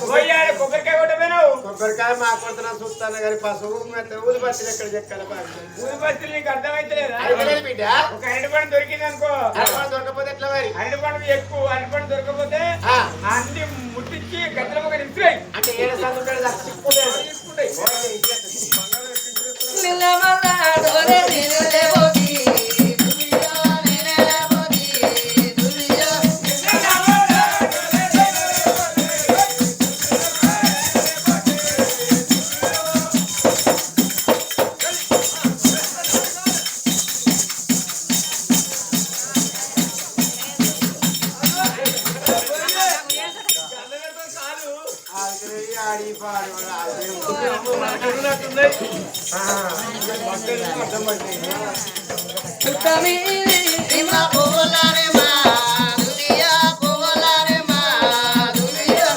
పోయాడు కొబ్బరికాయ కొట్టపోయినావు కొబ్బరికాయ మా కొడుతున్నా చూస్తాను కానీ పసుపు ఊది బస్సులు ఎక్కడ చెక్కాలి ఊరి బస్తీలు నీకు అర్థమైతలేదా అయిపోలేదు బిడ్డ ఒక అరటి పండు దొరికింది అనుకో దొరకపోతే ఎట్లా మరి అరటి పండు ఎక్కువ అరటి పండు దొరకకపోతే ఆ, అన్ని ముట్టించి గద్దల మొక్క నిలిచిరాయి అంటే ఏడు సార్లు ఉంటాడు తీసుకుంటాయి నిలమలాడోరే నిలలేవోది దునియా నిలలేవోది దునియా ఆడి పాడు చుట్టమీ ఇమా పోలారే మా దునియా పోలారే మా దునియా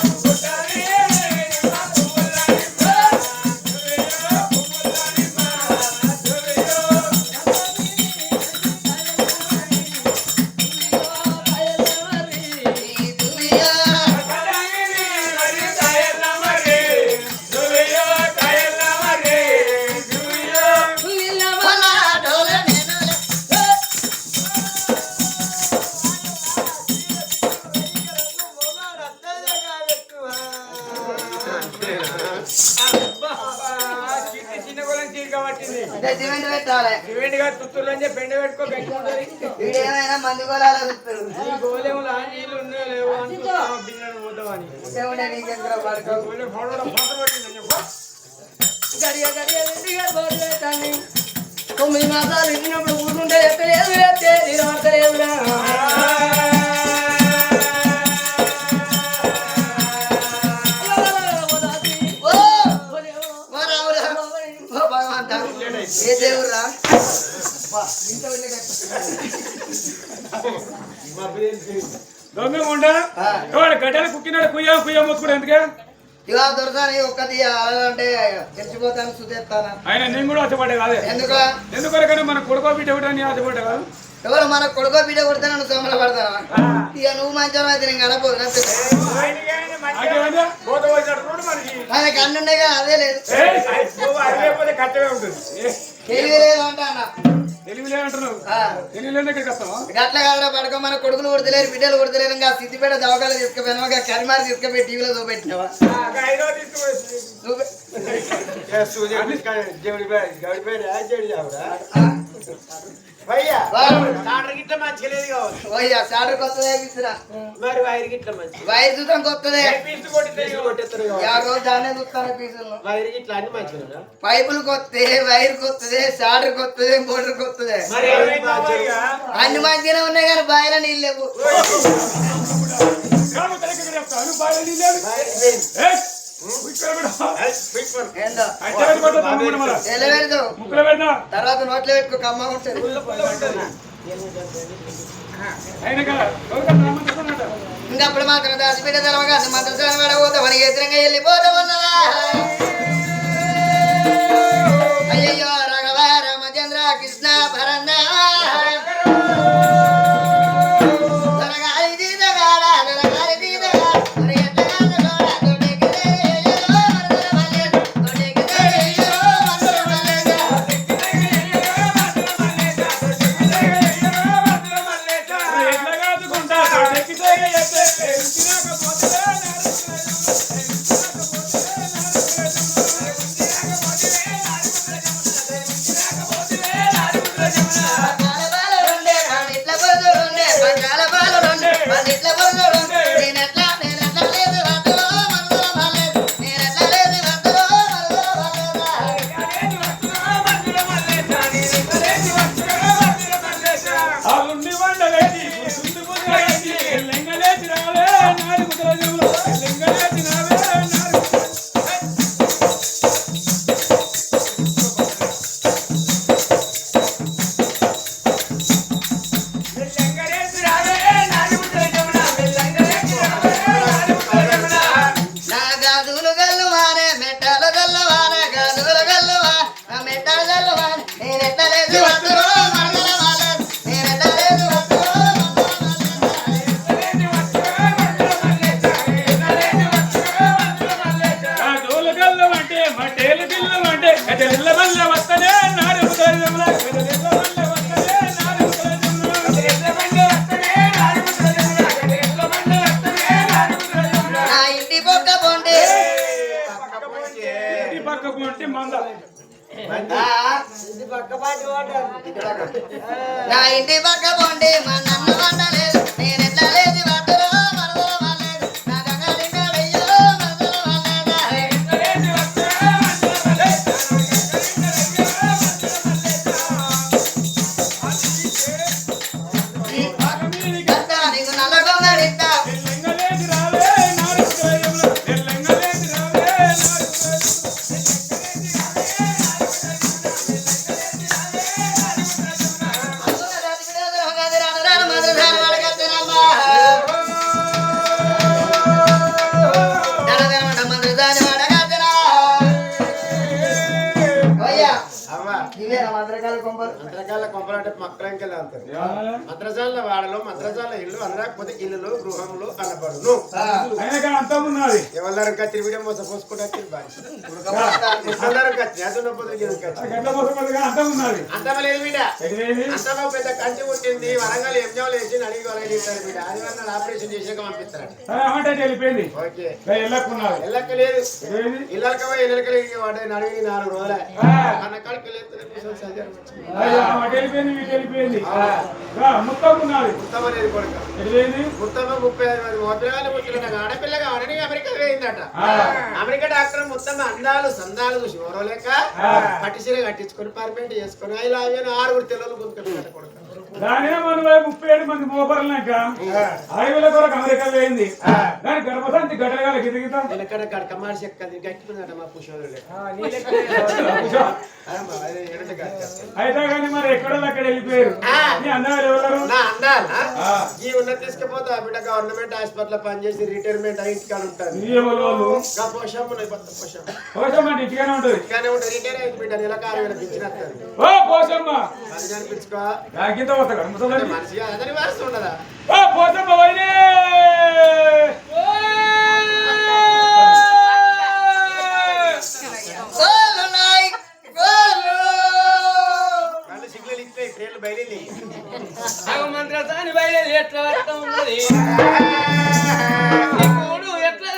చిన్న గోళం తీరిక పట్టింది సిమెంట్ పెట్టాలి సిమెంట్ గా తుత్తూరు అని చెప్పి ఎండ పెట్టుకో గట్టిగుంటది వీడేమైనా మంది గోళాలు చూస్తాడు ఈ గోళంలో నీళ్ళు ఉన్నాయో లేవో అనుకుంటా బిన్నను పోతామని ఉంటే నీకెందుకు పడుకో గోళం ఫోటో పట్టిందని చెప్పు గడియ గడియ ఇంటిగా పోతాను 9 మాసాలు ఇచ్చినప్పుడు ఊరుకుంటే చెప్పలేదు నిలబడతలేదురా ఏ దేవురా దొంగ ఉండ గడ్డలు కుక్కినాడు కుయ్య కుయ్య మూసుకుంటే ఎందుకే ఇక దొరసాని ఒక్కది అంటే తెలిసిపోతాను సుతేస్తాను ఆయన నేను కూడా ఆశపడ్డా కాదే ఎందుకు ఎందుకొరకనే మన కొడుకో బిడ్డ ఒకటి అని ఆశపడ్డా కాదు ఎవరు మన కొడుకో బిడ్డ కొడితే నన్ను సోమల పడతాను ఇక నువ్వు మంచం అయితే నేను గడపోదు పోత పోయినట్టు రోడ్డు మనకి ఆయనకి అన్ని ఉన్నాయి కదా అదే లేదు అరిపోతే కట్టమే ఉంటుంది తెలివి లేదు అంటే అన్న తెలివిలే అంటున్నావు తెలివిలే ఇక్కడికి వస్తావా గట్ల కాడ పడుకో మన కొడుకులు కొడతలేరు బిడ్డలు కొడతలేరు ఇంకా సిద్దిపేట దవకాలు తీసుకుపోయినావా ఇంకా కరిమారి తీసుకుపోయి టీవీలో చూపెట్టినావా ఐదో తీసుకుపోయి భయ్యా డాక్టర్ గిట్ల మంచిగా లేదు కావచ్చు ఓయ్యా సాటర్ కొత్తదే పిస్తురా మరి వైర్ గిట్ల మంచి వైర్ చూద్దాం కొత్తదే పీసు కొట్టితే కొట్టేస్తారు యా రోజు దాన్నే చూస్తాను పీసులు వైర్ గిట్ల అన్ని మంచిగా పైపులు కొత్తే వైర్ కొత్తదే సాటర్ కొత్తదే మోటార్ కొత్తదే మరి ఏమైంది అన్ని మంచిగానే ఉన్నాయి కానీ బాయిలో నీళ్ళు లేవు ఏందో ముక్కులో పెడతా తర్వాత నోట్లో పెట్టుకో కమ్మ ఉంటుంది అయినా కదా ఇంకా అప్పుడు మాత్రం దాచిపెట్టే తెలవగా మంత్రం పడబోతా మనకి ఎదురంగా వెళ్ళిపోతా ఉన్నదా అయ్యో రాఘవ రామచంద్ర కృష్ణ భరణ పక్క పొంటి మంద నా ఇంటి పక్క పొండి మా నన్ను వండలేదు నేను ఎట్లా లేచి పట్టలో మరదో వాళ్ళలేదు నా గంగలింగ వెయ్యలో మరదో వాళ్ళేదా నీకు నల్లగొంగ విద్దా మంత్రకాల కొంపలు అంటే మక్కలంకెళ్ళి అంటారు. మంత్రజాల వాడలో మంత్రజాల ఇల్లు అనరాకపోతే ఇల్లులు గృహములు అనబడును. అంతా ఉన్నది ఎవరు కత్తి వీడియో మోస పోసుకుంటే అంతా ఉన్నది అంతమ లేదు బిడ్డ. అంతమ పెద్ద కంచి ఉంటుంది వరంగల్ ఎంజాలు వేసి అడిగి వాళ్ళకి బిడ్డ అది ఆపరేషన్ చేసాక పంపిస్తారు. వెళ్ళిపోయింది ఓకే ఎల్లకున్నది ఎల్లక్క లేదు ఇళ్ళక ఇళ్ళకి వాడే నడిగి 4 రోజులే అన్న కాడికి వెళ్ళిపోయింది మీకు వెళ్ళిపోయింది మొత్తం ఉన్నది ముత్తమ లేదు కొడుక ముత్తమ 35 మంది మోపిరాలు పుట్టిన ఆడపిల్లగా ఆడని అమెరికా వేయిందట. అమెరికా డాక్టర్ ముత్తమ అందాలు సందాలు చూసి ఓరో లేక పట్టిసీర కట్టించుకొని పర్మనెంట్ చేసుకొని ఇలా 6 తెల్లలు గుంతుకుంటారు కొడుక. దాని 37 మంది మోపర్లక అడవిల కొరకు అమెరికా వేయింది. దాని గర్భశాంతి గడ్డగాల గిరిగితాం ఎక్కడ కమాడి చెక్కది గట్టిపోయిందట మా పుషోలు అయితే కానీ మరి ఎక్కడో అక్కడ వెళ్ళిపోయారు. నీ అందాలు ఎవరు నా అందాలా ఈ ఉన్నది తీసుకుపోతే ఆ బిడ్డ గవర్నమెంట్ హాస్పిటల్ పనిచేసి రిటైర్మెంట్ అయి ఇంటికాడ ఉంటారు. పోషమ్మ ఇంటిగానే ఉంటుంది రిటైర్ అయింది బిడ్డ నెలకు 6,000 పింఛన్ ఓ పోషమ్మ అది అనిపించుకో నాకింత వస్తాడు ముసలి మనిషి అదని వాస్తు ఉండదా. ఓ పోషమ్మ వైనే సిగ్నల్ ఇస్తే ట్రైన్లు బయలుదేరి మంత్రసాని బయలు ఎట్లా అర్థం ఉన్నది ఎట్లా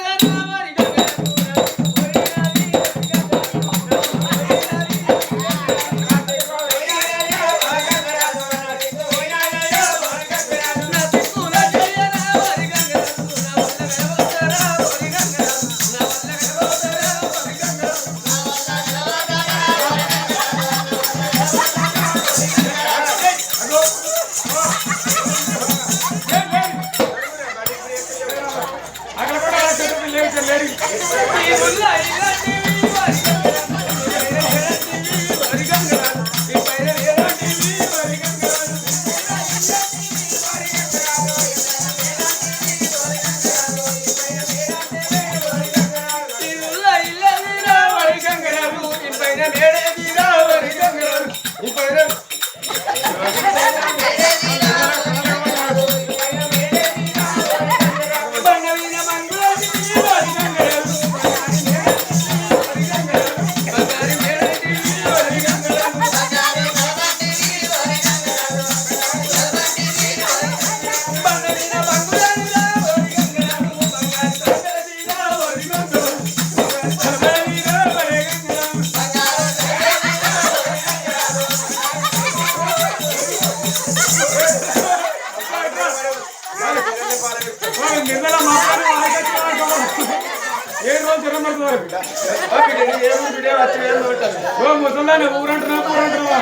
ముసలాన్ని ఊరంటున్నా ఊరంటున్నా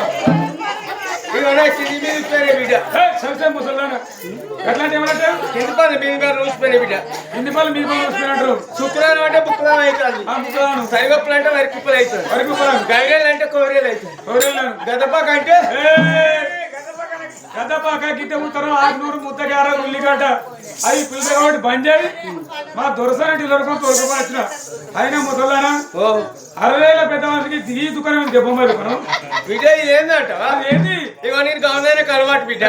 ముసలాన్ని ఎట్లాంటి ఏమంటే కింది పని మీ గారు రోజుపోయిన బిడ్డ కింది పళ్ళు మీ పళ్ళు వస్తున్నట్టు శుక్రవారం అంటే బుక్రాం అవుతుంది. ముసలాను సరిగప్పులు అంటే వరి కుప్పలు అవుతుంది. వరకు పొలం గైడలు అంటే కోరేలు అవుతుంది. ఎవరు గదపాక అంటే గద్దపాక గిట్ట ఉత్తరం 600 ముద్దగార ఉల్లిగడ్డ అవి పిల్లలు కాబట్టి బంద్ చేయి మా దొరసనంటి దొరకం తోలుకొని వచ్చిన అయినా ముసలానా 60,000 పెద్ద మనిషికి ఈ దుకాణం దెబ్బ మరి మనం బిడ్డ ఇది ఏందంట ఏంది ఇక నేను గవర్నర్ అలవాటు బిడ్డ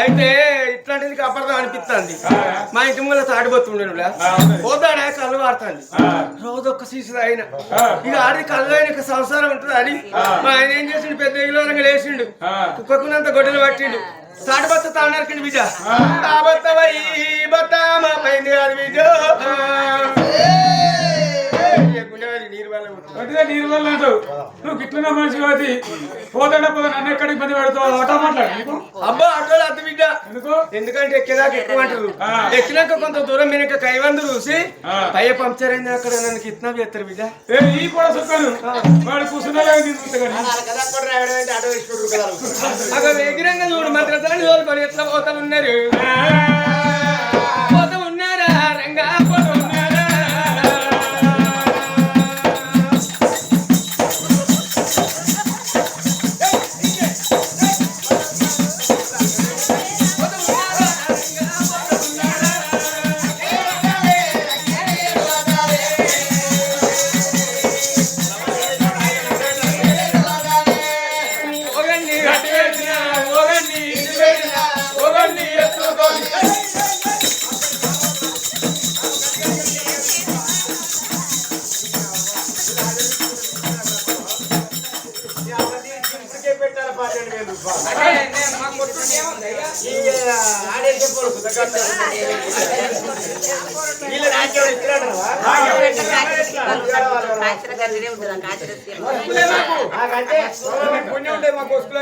అయితే ఇట్లాంటిది అప్పర్థం అనిపిస్తుంది. మా ఇంటి ముందు తాడిపోతుండే పోతాడా కళ్ళు వాడుతుంది రోజు ఒక్క సీసు అయినా ఇక ఆడి కళ్ళు అయిన సంసారం ఉంటుంది అని మా ఆయన ఏం చేసిండు పెద్ద ఇల్లు లేచిండు కుక్కకున్నంత గొడ్డలు పట్టిండు తాటి బత్త తానరకండి బిడ్డ ఆ బత్త బత్త మా పైంది కాదు బిడ్డ నీరు వల్ల అంటావు నువ్వు గిట్లనే మనిషి కాదు పోతా నన్ను ఎక్కడ ఇబ్బంది పెడతావు ఆటో మాట్లాడు అబ్బా ఆటోలు అత్త బిడ్డ ఎందుకు ఎందుకంటే ఎక్కేదాకా ఎక్కువ అంటారు ఎక్కినాక కొంత దూరం వెనక కైవందు చూసి పయ్య పంక్చర్ అయింది అక్కడ నన్ను కిట్నాప్ చేస్తారు బిడ్డ ఈ కూడా చెప్పాను వాడు కూర్చున్నా అక్కడ ఎగిరంగా చూడు మంత్రాన్ని తోలుకొని ఎట్లా పోతా ఉన్నారు పోతా ఉన్నారా రంగా పోతా ఉన్నారా పుణ్యం ఉంటే మాకు వస్తువులో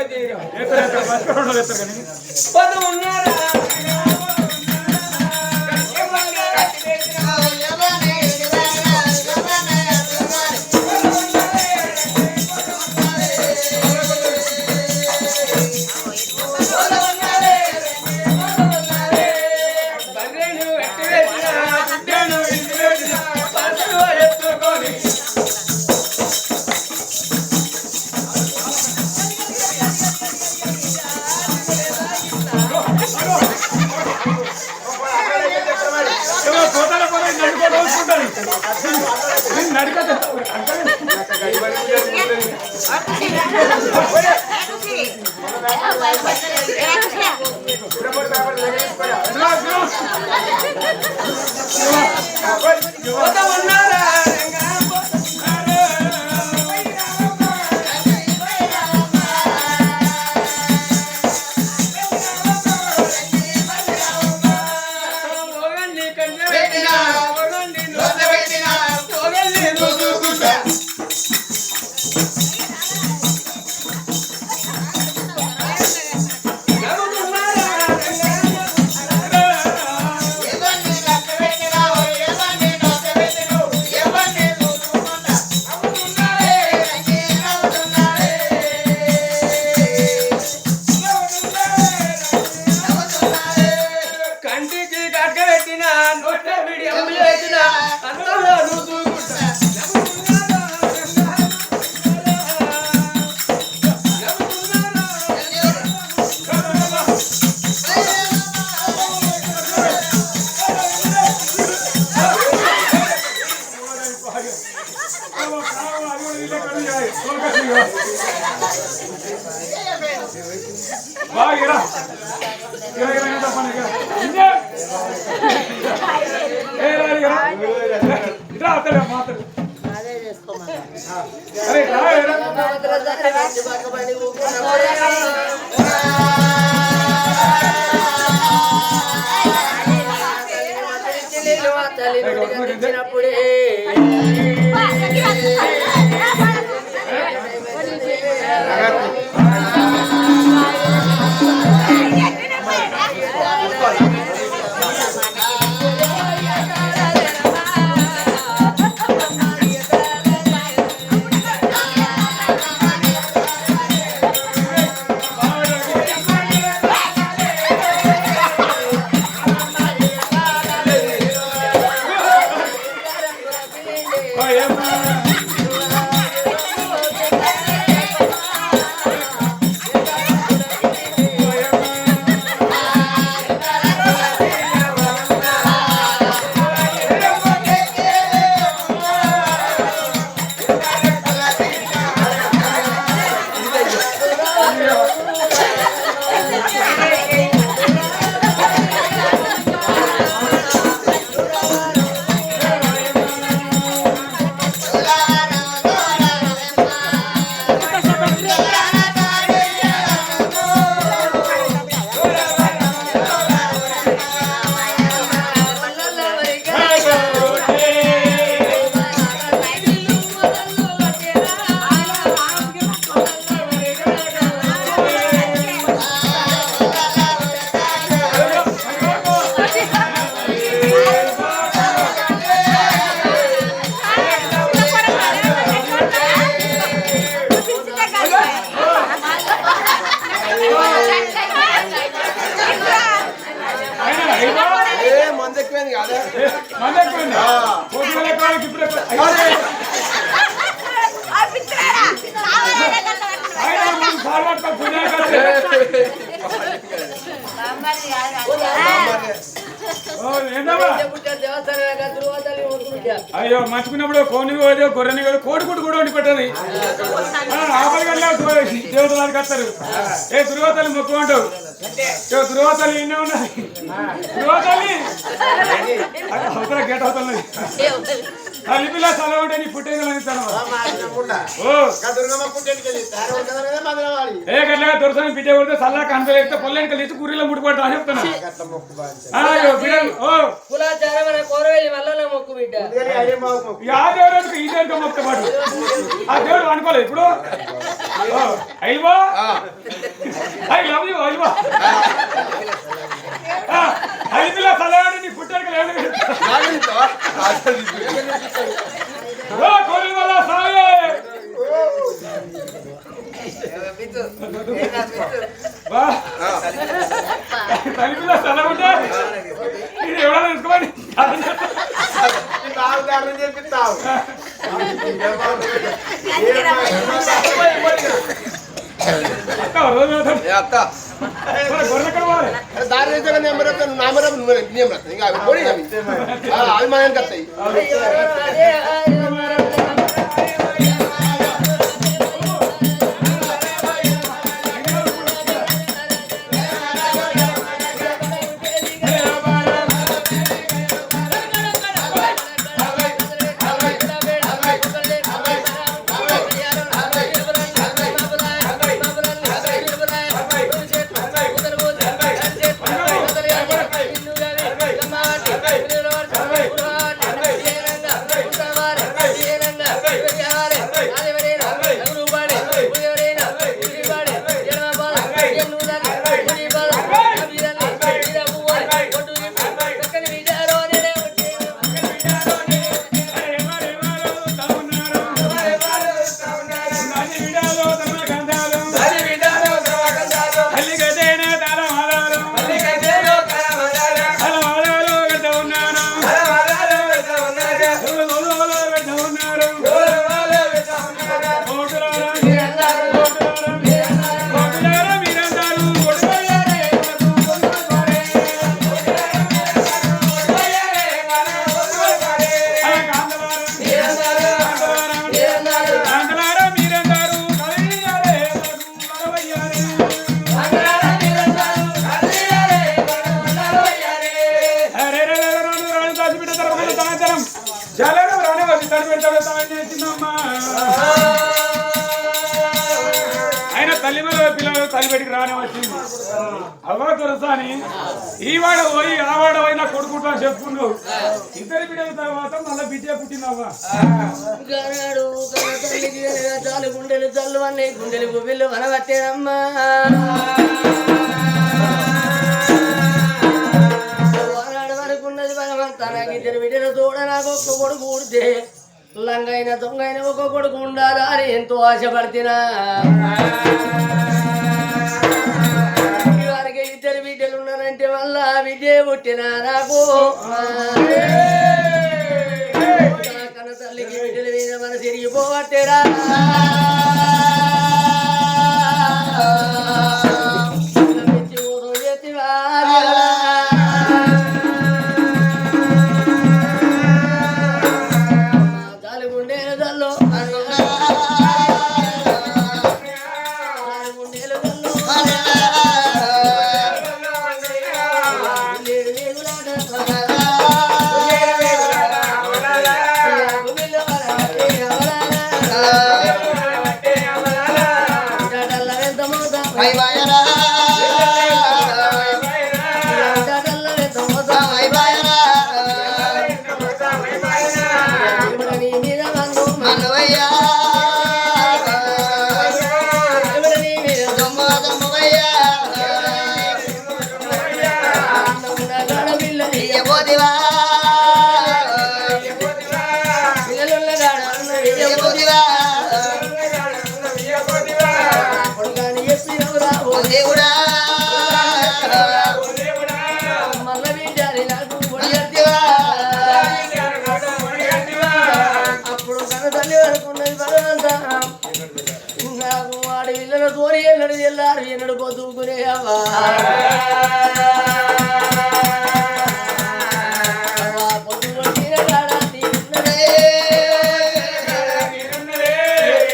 అనేది కాదు మళ్ళీ ఎక్కువండి పొద్దుగల కాడికి ఇప్పుడు ఎక్కువ. ఆయన ముందు ఫార్వర్డ్ పుణ్యాలు కట్టే. ఏంటమ్మా అయ్యో మర్చిపోయినప్పుడు కోని పోతే గొర్రెని కోడి గుడ్డు కూడా వండి పెట్టది ఆపలి గంటల దేవతలకు వస్తారు. ఏ దుర్గోతల్లి మొక్కు అంటావు దుర్గోతల్లి ఎన్నో ఉన్నాయి దుర్గోతల్లి అవతల గేట్ అవుతుంది తల్లిపిల్ల సెలవు ఉంటే నీ పుట్టేది ఏ గట్లగా దొరసని బిడ్డ కొడితే సల్లా కనపలేస్తే పొల్లెనికి లేచి కూరలో ముడిపడతా అని చెప్తున్నా. ఆ దేవుడు ఈ దేవుడికి మొక్క పాటు ఆ దేవుడు అనుకోలేదు ఇప్పుడు అయ్యో ఐ లవ్ యూ అయ్యో తల్లిపిల్ల సెలవు నీ పుట్టేకి లేదు కోరి వల్ల సాగే తల్లిపిల్ల సెలవు ఉంటే ఇది ఎవరైనా తీసుకోమని చెప్పిస్తావు దారి అభిమానానికి వస్తాయి. ఆయన తల్లి మీద పిల్లలు తల్లి పెట్టి రానే వచ్చింది అవ్వ దొరసాని ఈ వాడ పోయి ఆ వాడ పోయి నా కొడుకుంటా చెప్పుకున్నావు ఇద్దరు బిడ్డల తర్వాత మళ్ళీ బిడ్డ పుట్టిందవ్వ చాలు గుండెలు చల్లు అన్నీ గుండెలు గుబిల్లు మనబట్టేనమ్మా వరకున్నది భగవంతా నాకు ఇద్దరు బిడ్డలు చూడ నాకు ఒక్క కొడుకు ఊడితే లంగైన దొంగైన ఒక కొడుకు ఉండాలా అని ఎంతో ఆశపడుతున్నా వారికి ఇద్దరు బిడ్డలు ఉన్నారంటే మళ్ళా బిడ్డే పుట్టినా నాకు కన్న తల్లికి బిడ్డల మీద మన తిరిగిపోవట్టేరా దేవుడా మల్ల బిడ్డ నాకు ఎల్లారు ఎన్నడు పొద్దుకునే అవ్వా పొద్దుకొచ్చిన కాడ తీరున్నదే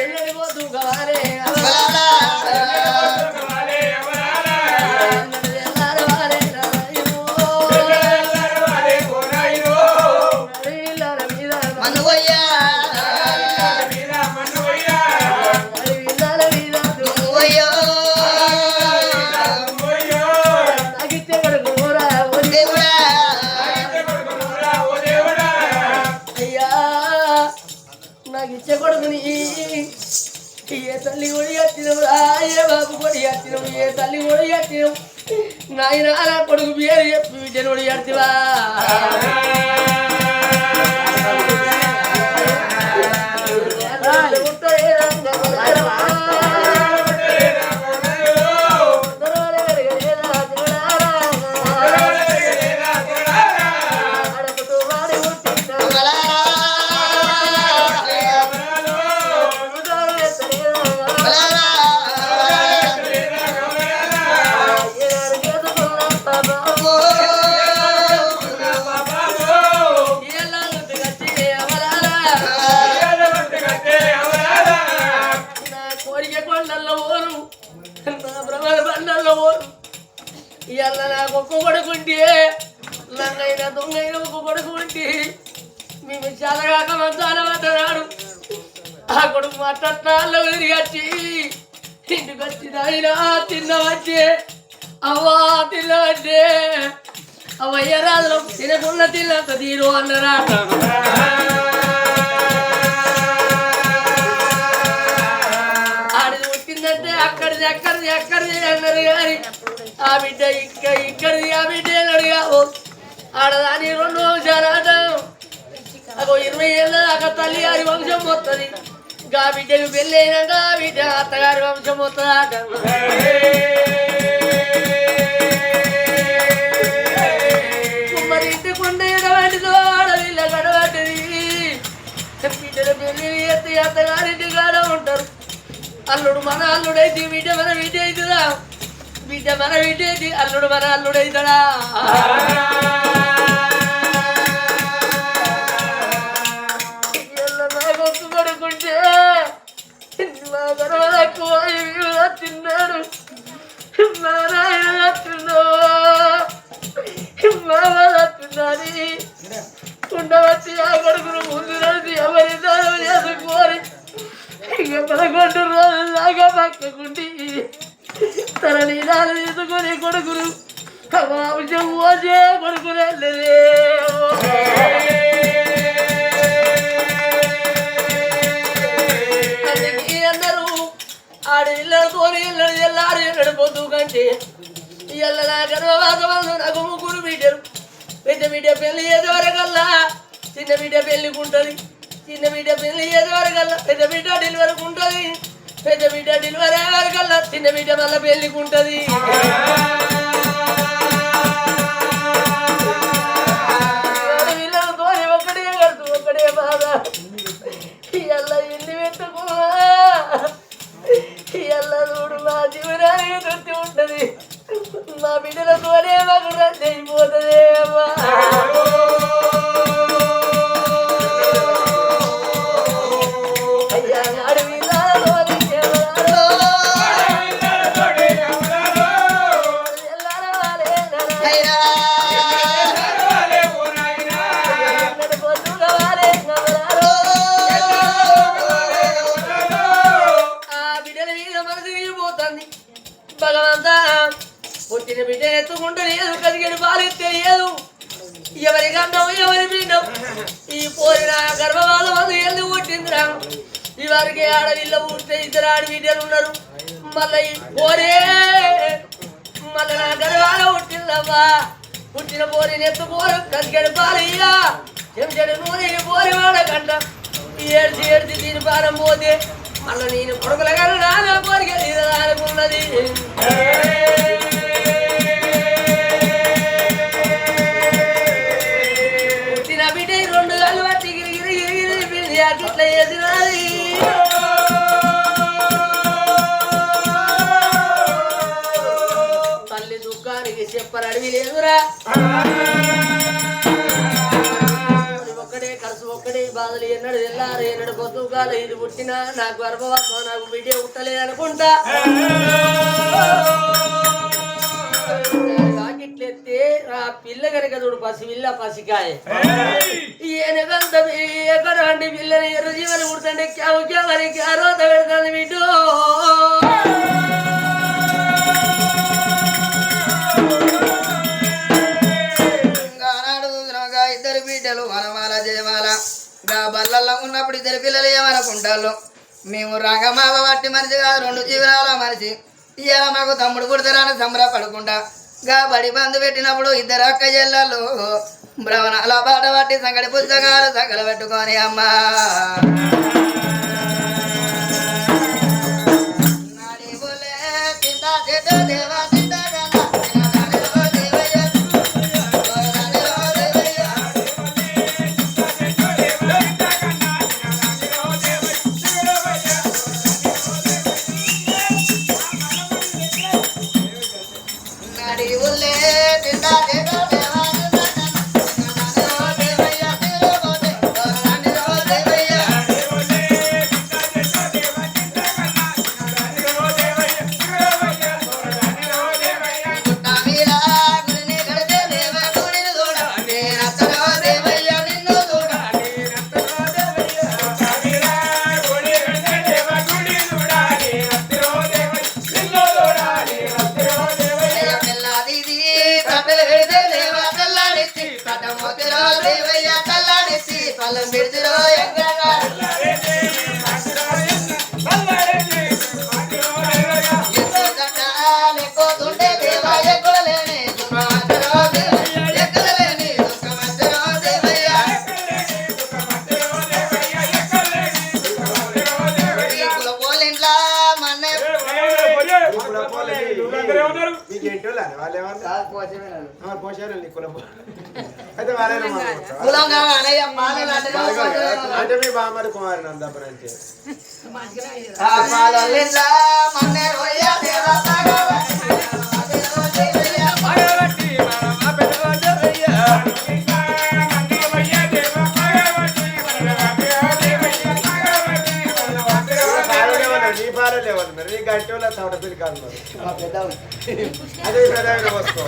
ఎన్నడు పొద్దు కావాలే నాకు ఇచ్చే కొడుకుని ఏ తల్లి కూడా ఎత్తినవు ఏ బాబు కూడా ఎత్తినవు ఏ తల్లి కూడా ఎత్తినవు నాయన అలా కొడుకు పేరు చెప్పి బిడ్డను కూడా ఎత్తివా ఇవాళ నాకు ఒక్క కొడుకుంటే నన్నైనా దొంగైన ఒక్క కొడుకుంటే మేము చదగాక మంచాల పడ్డాడు ఆ కొడుకు మట్టల్లో తిరిగి వచ్చి ఇంటికి వచ్చి నాయన తిన్నవచ్చే అవ్వా తిన్నవచ్చే అవయ్య రాజు తినకున్న తిన్నంత తీరు అన్నరా ఆడిది పుట్టిందంటే అక్కడిది అన్నారు కానీ ఆ బిడ్డ ఇక్కడిది ఆ బిడ్డ అడిగా ఆడదాని 2 వంశాలు ఆట అగో 20 ఏళ్ళ దాకా తల్లి గారి వంశం వస్తుంది గా బిడ్డకు పెళ్ళి అయినాక ఆ బిడ్డ అత్తగారి వంశం వస్తుంది ఆట మరి ఇంటికి ఉండే ఎడవాటితో ఆడవిల్ల గడవాటిది బిడ్డల పెళ్ళి ఎత్తి అత్తగారింటి కాడ ఉంటారు అల్లుడు మన అల్లుడైతే బిడ్డ మన బిడ్డ అవుతుందా బిడ్డ మన బిడ్డ అయితే అల్లుడు మన అల్లుడైతాడా నాకు కొడుకుంటే మా గర్వలకు తిన్నాడు మా నాయన తిన్నా మా తిన్నది ఉండవచ్చి ఆ కొడుకును ముందు నడిచి ఎవరి దానం చేసుకోవాలి ఇక 11 రోజులు దాకా పక్కకుండి తన నీళ్ళు తీసుకొని కొడుకును వంశం పోసే కొడుకునే అందరూ ఆడి ఇళ్ళతోని ఇళ్ళని ఎల్లారు ఎన్నడు పొద్దు కంటే ఇళ్ళ నా గర్భవాసమందు నాకు 3 బిడ్డలు పెద్ద బిడ్డ పెళ్లి చేసేవరకల్లా చిన్న బిడ్డ పెళ్లికుంటుంది చిన్న బిడ్డ పెళ్లి చేసేవరకల్లా పెద్ద బిడ్డ డెలివరీకి ఉంటుంది పెద్ద బిడ్డ డెలివరీ అయ్యేవరకల్లా చిన్న బిడ్డ మళ్ళీ పెళ్లికుంటుంది వీళ్ళతో ఒకటే కడుతూ ఒకటే బాధ ఇళ్ళ ఇల్లు పెట్టుకున్నా ఇళ్ళ చూడు మా జీవనానికి తృప్తి ఉంటుంది మా బిడ్డలతోనే మాకు రద్దు అయిపోతుంది అమ్మా అయ్యా అడవిలో భగవంతా పుట్టిన బిడ్డ ఎత్తుకుంటే లేదు కదిగడి పాలు తెలియదు ఎవరి గండం ఎవరి బిడ్డం ఈ పోయిన గర్భవాళ్ళ మంది ఎల్లు పుట్టిందిరా ఇవరికి ఆడవిల్ల పుట్టే 2 ఆడి బిడ్డలు ఉన్నారు మళ్ళీ ఈ పోరే మళ్ళీ నా గర్భాల పుట్టిందమ్మా పుట్టిన పోరిని ఎత్తుకోరు కదిగడి పాలు ఇయ్యా చెంచడి నూనె పోరి వాడకంట ఏడ్చి దీని పారం పోతే మళ్ళీ నేను కొడుకుల గారు నాన్న కోరిక తీరదానుకున్నది పుట్టిన బిడ్డ 2 గళ్ళు పట్టి గిరిగిరి పిల్లి అట్లా చేసినది లేదురా ఒక్కడే కలుసు ఒక్కడే బాధలు ఎన్నడు వెళ్ళారు ఎన్నడు పొద్దుగాలు ఇది పుట్టినా నాకు గర్భవాసం నాకు బిడ్డ పుట్టలేదనుకుంటా వాకిట్లెత్తే ఆ పిల్ల కనుక చూడు పసిపిల్ల పసికాయ ఏనకంత ఎక్కడండి పిల్లని ఎర్ర జీవని పుడుతుంటే క్యావు క్యావని క్యారోత పెడుతుంది బిడ్డు ఇద్దరు బిడ్డలు వనమాల జయమాల గా బల్లల్లో ఉన్నప్పుడు ఇద్దరు పిల్లలు ఏమనుకుంటారు మేము రంగమావ పట్టి మనిషి కాదు రెండు జీవనాల మనిషి ఇవాళ మాకు తమ్ముడు పుడతారని సంబరపడకుండా గా బడి బంధు పెట్టినప్పుడు ఇద్దరు అక్క చెల్లెళ్ళు భ్రవణాల పాట పట్టి సంగడి పుస్తకాలు సగలు పెట్టుకొని అమ్మా అంటే మీ బామ్మడి కుమారి నందపరంటే నీ పాలే లేవాలి మరి నీ గంట వాళ్ళ తోట పిల్లి కాదు మరి అదే పెద్ద వస్తు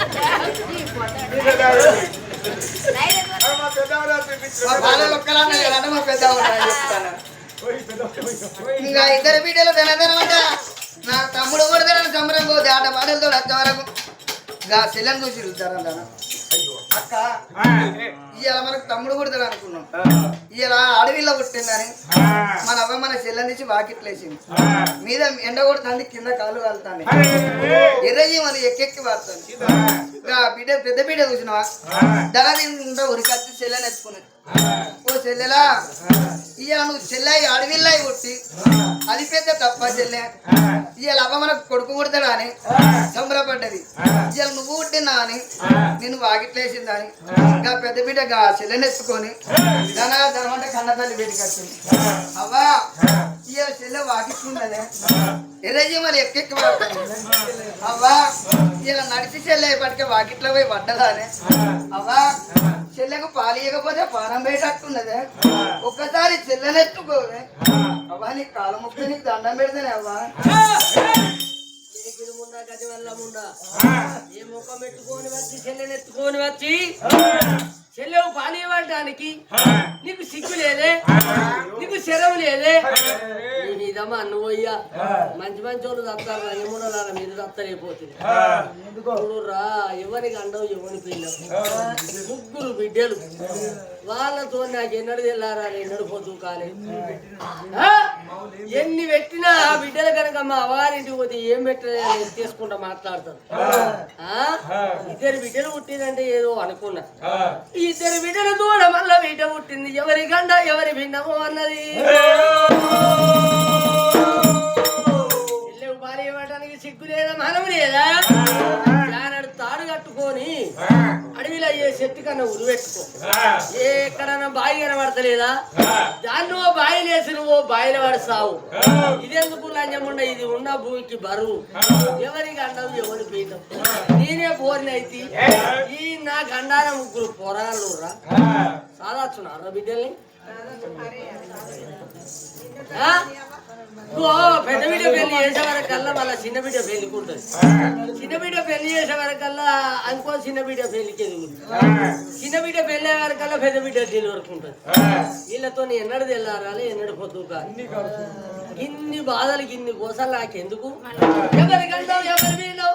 ఇంకా ఇద్దరు బిడ్డలు తినదనమాట నా తమ్ముడు కూడా తినని సంబరం పోతే ఆట పాటలతో వచ్చే వరకు ఇంకా చెల్లెని చూసి తిరుగుతారంట అక్క ఇవాళ మనకు తమ్ముడు కూడా అనుకున్నాం ఇవాళ అడవిలో పుట్టిందని మన అవ్వ మన చెల్లెని తీసి వాకిట్లేసింది మీద ఎండ కొడుతుంది కింద కాలు కాలుతాను ఎర్రజీ మన ఎక్కెక్కి వాడుతుంది ఇంకా బిడ్డ పెద్ద బిడ్డ చూసినవా దళాది ఉరికొచ్చి చెల్లెని ఎత్తుకున్నది ఓ చెల్లెలా ఇవాళ నువ్వు చెల్లె అడవిల్లా కొట్టి అది పెద్ద తప్ప చెల్లె ఇవాళ అవ్వ మనకు కొడుకు పుడతాడా అని సంబరపడ్డది ఇవాళ నువ్వు పుట్టినా అని నిన్ను వాకిట్లేసిందా అని ఇంకా పెద్ద బిడ్డ చెల్లెని ఎత్తుకొని ధనమంటే కన్న తల్లి బయటికి వచ్చింది అవ్వా ఇవాళ చెల్లె వాకిట్లుండదే ఎర్రజీ మరి ఎక్కెక్కి పడుతుంది అవ్వా ఇలా నడిచి చెల్లె పట్టుకే వాకిట్లో పోయి పడ్డదానే అవ్వా చెల్లెకు పాలు ఇవ్వకపోతే పానం బయటట్టున్నదే ఒక్కసారి చెల్లెనెత్తుకోవే అవ్వా నీకు కాలు ముక్కు నీకు దండం పెడితేనే అవ్వా ఏ ముఖం పెట్టుకొని వచ్చి చెల్లెనెత్తుకొని వచ్చి చెల్లెవు పాలు ఇవ్వడానికి నీకు సిగ్గు లేదే నీకు శరం లేదే ఇదమ్మా నువ్వు అయ్యా మంచి మంచి వాళ్ళు తత్తారు యమునలా మీరు తత్తరైపోతుంది రా ఎవరికి అండవు ఎవరి పిల్లలు ముగ్గురు బిడ్డలు వాళ్ళతో నాకు ఎన్నడు తెల్లారా ఎన్నడు పొద్దు కాలే ఎన్ని పెట్టినా ఆ బిడ్డలు కనుక మా అవారింటికి పోతే ఏం పెట్టలేదు తీసుకుంటా మాట్లాడతారు ఇద్దరు బిడ్డలు పుట్టిందంటే ఏదో అనుకున్నా ఇద్దరు బిడ్డలు దూడ మళ్ళా బిడ్డ పుట్టింది ఎవరి గండ ఎవరి భిన్నమో అన్నది ఇల్లు భార్య ఇవ్వడానికి సిగ్గు లేదా మనం లేదా తాడు కట్టుకొని అడవి అడవిలో అయ్యే చెట్టు కన్నా ఉరిపెట్టుకో ఎక్కడన్నా బాయి కనబడతలేదా దాన్ని నువ్వు బాయిలు వేసి నువ్వు బాయిల వాడు సావు ఇదెందుకు లంజముండ ఇది ఉన్న భూమికి బరువు ఎవరికి అండవు ఎవరి పీఠం నేనే పోరినైతే ఈ నా గండాన ముగ్గురు పోరాళ్ళు రా సాదాచున్నారా బిడ్డల్ని పెద్ద బిడ్డ పెళ్లి చేసే వరకల్లా మళ్ళీ చిన్న బిడ్డ పెళ్లికుంటుంది చిన్న బిడ్డ పెళ్లి చేసే వరకల్లా ఇంకో చిన్న బిడ్డ పెళ్లికి ఎదుగుతుంది చిన్న బిడ్డ పెళ్లి వరకల్లా పెద్ద బిడ్డ డెలివరీ ఉంటుంది వీళ్ళతో ఎన్నడు తెల్లారాలి ఎన్నడు పొద్దుగా ఇన్ని బాధలకి ఇన్ని కోసాలు నాకెందుకు ఎవరికంటే ఎవరి వీళ్ళు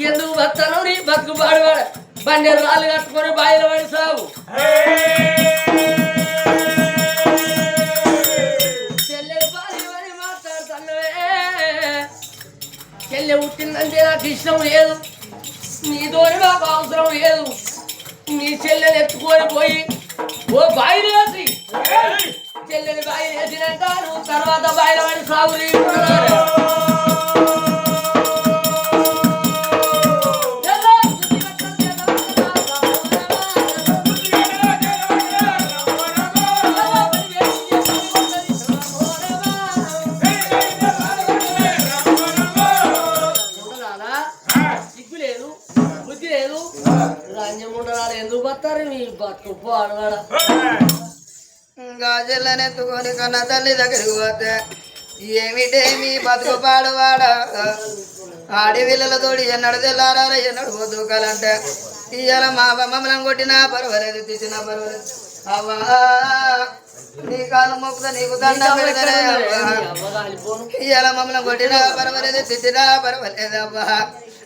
ఎందుకు బతాను నీ బతుకు పాడువాడు బండి రాళ్ళు కట్టుకొని బాయిల పడి సాగు చెల్లెలు బాలి మాట్లాడుతున్నవే చెల్లె పుట్టిందంటే నాకు ఇష్టం లేదు నీతోని మాకు అవసరం లేదు నీ చెల్లెలు ఎత్తుకొని పోయి ఓ బాయిలు వేసి చెల్లెలు బాయిలు వేసినాక నువ్వు తర్వాత బాయిల పడి సాగు ఎందుకు పడతారు మీ బతుకు ఆడవాడ గాజులనెత్తుకొని కన్న తల్లి దగ్గరికి పోతే ఏమిటే మీ బతుకు పాడువాడ ఆడి వీళ్ళతోటి ఎన్నడు తెల్లారారా ఎన్నడు బతుకాలంటే ఇవాళ మా మమ్మల్ని కొట్టినా పర్వాలేదు తీసినా పర్వాలేదు అవ్వా నీ కాలు మొక్కుతా నీకు దండం పెడతానే అవ్వా ఇవాళ మమ్మల్ని కొట్టినా పర్వాలేదు తిట్టినా పర్వాలేదు అవ్వా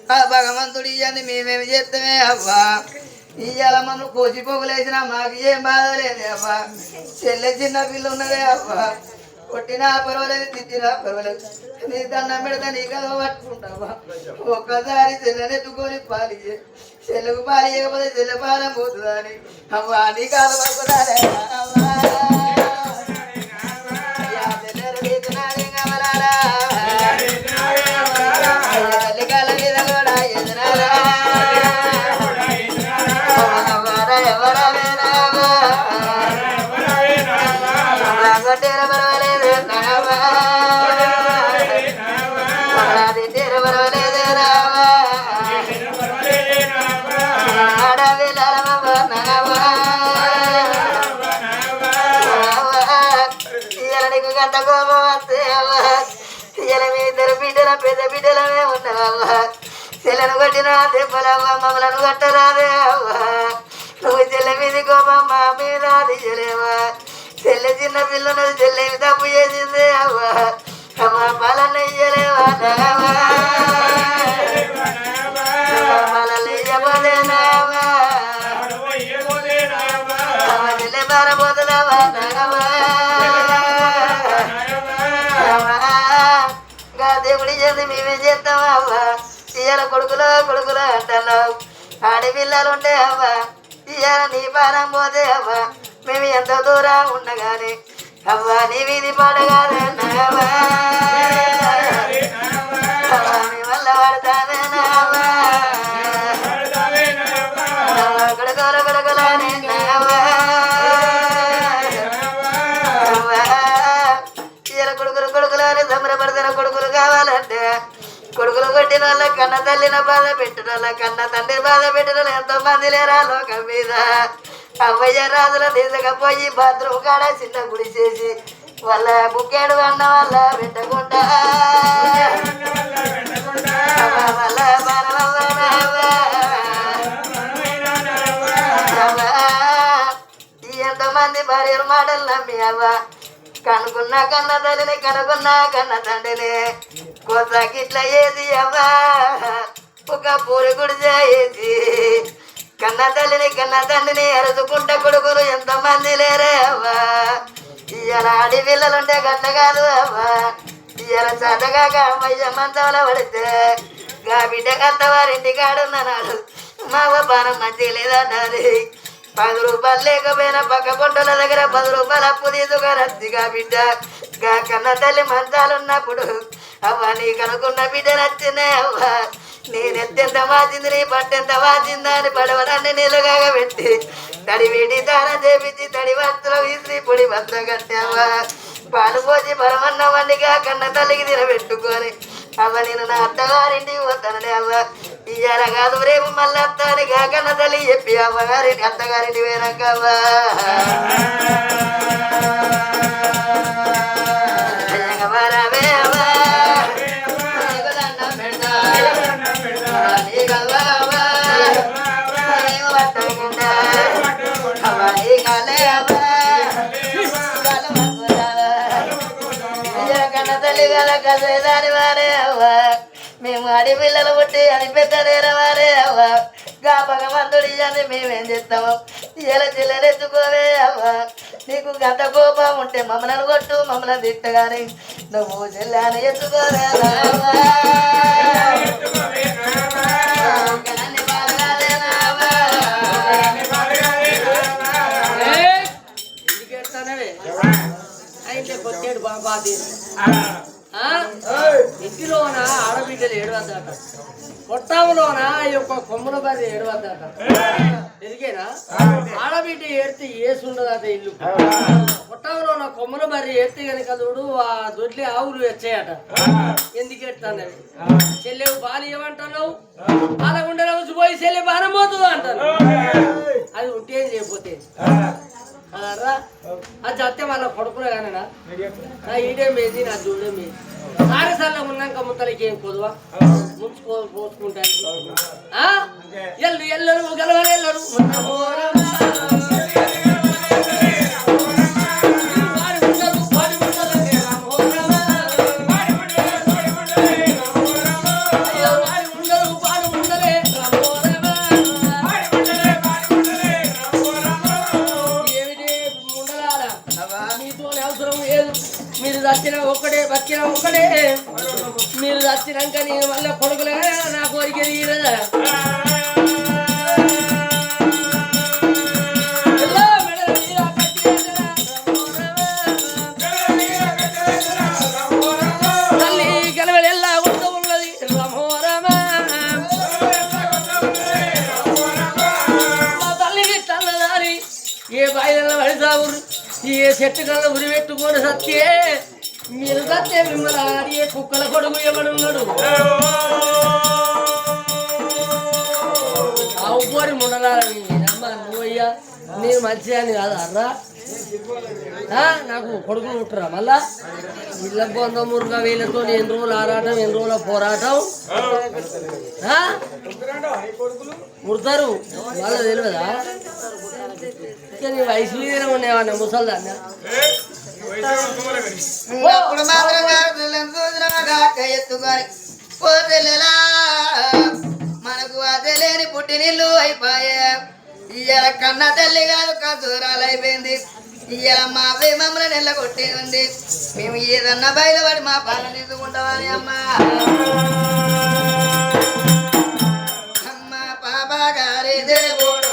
ఆ భగవంతుడు ఇవన్నీ మేమేమి చేస్తామే అవ్వా ఇవాళ మమ్మల్ని కోసి పొగులేసినా మాకు ఏం బాధ లేదే అవ్వా చెల్లె చిన్న పిల్ల ఉన్నదే అవ్వా కొట్టినా పర్వాలేదు తిట్టినా పర్వాలేదు నీ దండం పెడతా నీ కథ పట్టుకుంటావా ఒక్కసారి చెల్లెనెత్తుకొని పాలి చెల్లెకు పాలి ఇవ్వకపోతే చెల్లె పాలం పోతుందా అని అవ్వా నీ కాదు పడుకున్నారే అవ్వా పెద్ద బిడ్డలమే ఉన్నావా చెల్లెను కొట్టినా దెబ్బలవ్వ మమ్మలను కట్టరాదే అవ్వా నువ్వు చెల్లె మీద కోపమ్మ మీద తీయలేవా చెల్లె చిన్న పిల్లన్నది చెల్లెమి తప్పు చేసిందే అవ్వా అమ్మ పాలన ఇయ్యలేవా పాలన ఇయ్యబోదేనావా అమ్మ చెల్లె పారబోతున్నావా దేవుడి చేసి మేమే చేస్తావా అవ్వా ఇయ్యాల కొడుకులో అంటున్నావు ఆడపిల్లలు ఉంటే అవ్వా ఇయ్యాల నీ పానం పోతే అవ్వా మేము ఎంత దూరం ఉండగానే అవ్వా నీ వీధి పాడగాదన్నావా మీ వల్ల పడతావేనావా కొడుకులని ఇయ్యాల కొడుకులని సంబరపడతాన కొడుకులు కావాలంటే కొడుకులు కొట్టిన వాళ్ళ కన్న తల్లిన బాధ పెట్టిన వాళ్ళ కన్న తండ్రి బాధ పెట్టిన వాళ్ళు ఎంతో మంది లేరా లోకం మీద అవ్వయ్య రాజుల తీసుకపోయి బాత్రూమ్ కాడ చిన్న గుడి చేసి వాళ్ళ బుక్కేడు అన్న వాళ్ళ పెట్టకుండా వాళ్ళ ఎంతమంది భార్యల మాటలు నమ్మి అవ్వ కనుకున్న కన్న తల్లిని కనుకున్న కన్న తండ్రిని కోసాకి ఇట్లా ఏది అవ్వా ఒక పూరి గుడి చేసి కన్న తల్లిని కన్న తండ్రిని అరుచుకుంట కొడుకులు ఎంతమంది లేరే అవ్వా ఇయ్యాల ఆడి పిల్లలుంటే గట్ల కాదు అవ్వా ఇయ్యాల చదగాక అమ్మయ్య మంచంలో పడితే గా బిడ్డ కత్తవారింటి కాడున్నాడు మా పానం మంచి లేదన్నది 10 రూపాయలు లేకపోయినా పక్క కొండల దగ్గర 10 రూపాయలు అప్పు తీసుకురద్దిగా బిడ్డ గా కన్న తల్లి మంచాలున్నప్పుడు అవ్వ నీకు అనుకున్న బిడ్డ నచ్చిందే అవ్వ నేనెత్తెంత వాచింది నీ పట్టెంత వాచిందా అని పడవడాన్ని నీళ్ళుగా పెట్టి తడి వీడి దానం చేపించి తడి వస్త్రం విసిరి పొడి వస్త్రం కట్టావా పాలు పోసి పరమన్న వండిగా కన్న తల్లికి తినబెట్టుకొని అవ్వ నేను నా అత్తగారింటికి పోతానని అవ్వ ఇయ్యాల కాదు రేపు మళ్ళీ అత్తానిగా కన్న తల్లి చెప్పి అవ్వగారింటి అత్తగారింటి పోయినాక అవ్వా మేము అడి పిల్లలు పుట్టి అని పెద్దదేరా వారే అవ్వ గా భగవంతుడి అని మేమేం చేస్తాము ఇలా చిల్లరెత్తుకోవే అవ్వ నీకు గంట కోపం ఉంటే మమ్మల్ని కొట్టు మమ్మల్ని తిట్టగాని నువ్వు చెల్లని ఎత్తుకోవే అయితే కొట్టాడు బాబా ఇంటిలోన ఆడబిడ్డలు ఏడవద్దట కొట్టంలోన ఈ యొక్క కొమ్ముల బరి ఏడవద్దట ఎదిగేనా ఆడబిడ్డ ఏడితే ఏసు ఉండదట ఇల్లు కొట్టంలోన కొమ్ముల బరి ఏడితే కనుక చూడు ఆ దొడ్లి ఆవులు వచ్చాయట ఎందుకు ఎడతానవి చెల్లెవు బాలు ఏమంటున్నావు బాలగుండెలో పోయి చెల్లె బాణం పోతుంది అంటాను అది ఉంటే ఏం చేయకపోతే అది చస్తే వాళ్ళ కొడుకులే కానీ నా ఈడే మేది నా జూడే మేది సారసాల్లో ఉన్నాక ముత్తలకి ఏం కొదువా పోసుకుంటాను ఎల్లరు గెలవని ఎల్లరు చచ్చిన ఒక్కడే బతికిన ఒక్కడే మీరు చచ్చినాక నేను మళ్ళీ కొడుకులే నా కోరిక తీరదా తల్లి గెలవెల్లా ఉంట ఉన్నది రమోరమా మా తల్లికి తల్లదారి ఏ బాయిలలో పడిసావు ఏ చెట్టు కళ్ళ ఉరి పెట్టుకొని సత్తే మీరు సత్తే మిమ్మల్ని ఆడి కుక్కల కొడుకు ఎవడున్నాడు ఆ ఉప్పోరి ముండలారని అమ్మ నువ్వయ్యా నేను మంచిదాన్ని కాదు అర్రా నాకు కొడుకులు పుట్టరా మళ్ళా ఇళ్ళ బొంద మురుగా వీళ్ళతో ఎన్ని రోజులు ఆరాటం ఎన్ని రోజుల పోరాటం ముడతారు వాళ్ళ తెలియదా నీ వయసు మీద ఉండేవాడిని ముసల్దాన్ని మనకు అదలేని పుట్టినిల్లు అయిపోయా ఇయ్యాల కన్న తల్లి కాదు కసూరాలు అయిపోయింది ఇయ్యాల మా అబ్బాయి మమ్మల్ని నెల్లగొట్టి ఉంది మేము ఏదన్నా బయలుపడి మా పాలన తీసుకుంటామని అమ్మా అమ్మ పాప గారి దేవుడు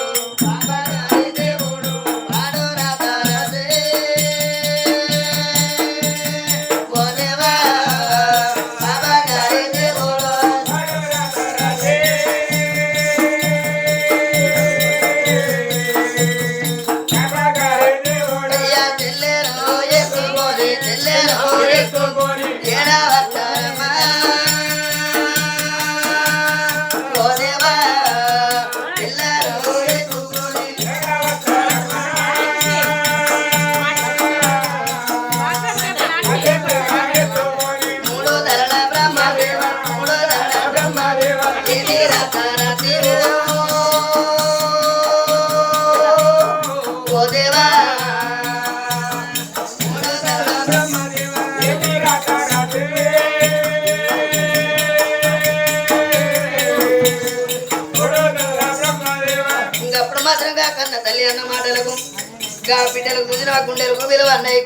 గా బిడ్డలు కూర్చుని ఆ గుండెలకు విలువన్నాయి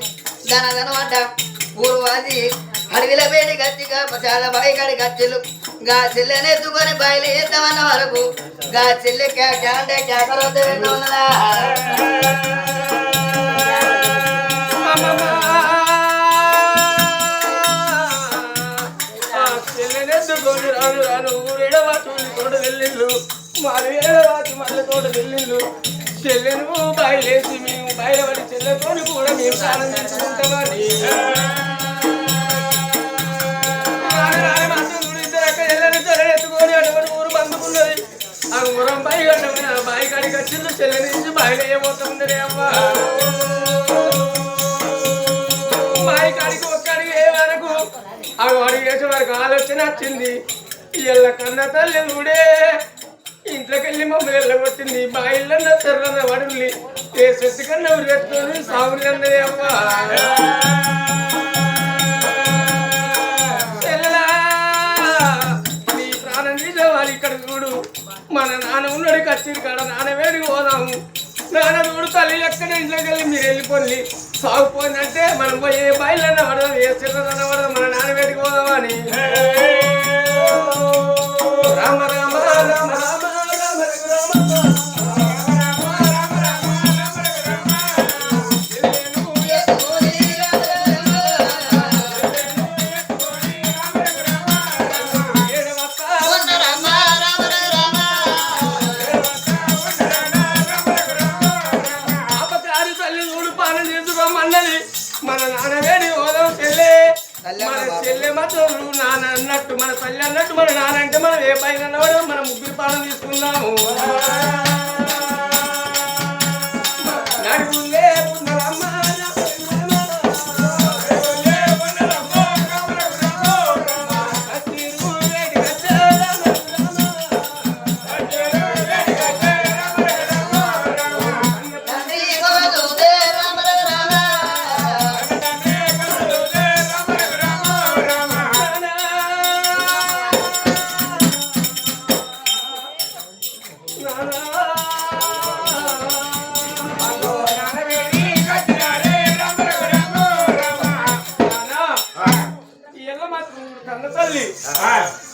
దనదనమాట ఊరు వాసి అడవిల వేడి గచ్చిగా చాలా బాయికాడి గచ్చిలు గా చెల్లెని ఎత్తుకొని బయలు ఎత్తమన్న వరకు గా చెల్లె అంటే కేకరోత ఉన్నదా చెల్లెనెత్తుకొని రాను రాను ఊరేడవాటి తోట వెళ్ళిళ్ళు మారేడవాటి మళ్ళీ తోట వెళ్ళిళ్ళు చెల్లెను బయలేసి మేము బయలుపడి చెల్లెతోని కూడా మేము స్నానం చేసుకుంటామని ఎత్తుకొని అటువంటి ఊరు బందుకున్నది ఆ ఊరం బాయి కట్టమని ఆ బాయి కాడికి వచ్చింది చెల్లెని నుంచి బయలు ఏమవుతుందని అమ్మ బాయి కాడికి ఒక్కడికి ఏ వరకు ఆ వాడికి వేసే వరకు ఆలోచన వచ్చింది ఇళ్ళ కన్న తల్లి ఊడే ఇంట్లోకి వెళ్ళి మమ్మల్ని వెళ్ళగొట్టింది బాయిలన్న తెర్రన్న వడుల్ని ఏ చెట్టు కన్నా ఉరిపెట్టుకొని సాగులు అన్నది అమ్మ చెల్లెలా నీ ప్రాణం తీసేవాళ్ళు ఇక్కడ చూడు మన నాన్న ఉన్నాడు కచ్చింది కాడ నాన్న వేడికి పోదాము నాన్న చూడు తల్లి ఎక్కడ ఇంట్లోకి వెళ్ళి మీరు వెళ్ళిపోయి సాగుపోయిందంటే మనం పోయి ఏ బాయిలన్నా పడదాం ఏ చెట్లన్నా పడదాం మన నాన్న వేడికి పోదామని రామ రామ రామ రామ మన నాన్న వేడి ఓదాం చెల్లె మన చెల్లె మాత్రం నాన్న అన్నట్టు మన తల్లి అన్నట్టు మన నాన్న అంటే మనం ఏ పైన అన్నవాడు మన ముగ్గురు పాలన తీసుకుందాము నడుగులే ఉన్నరమ్మ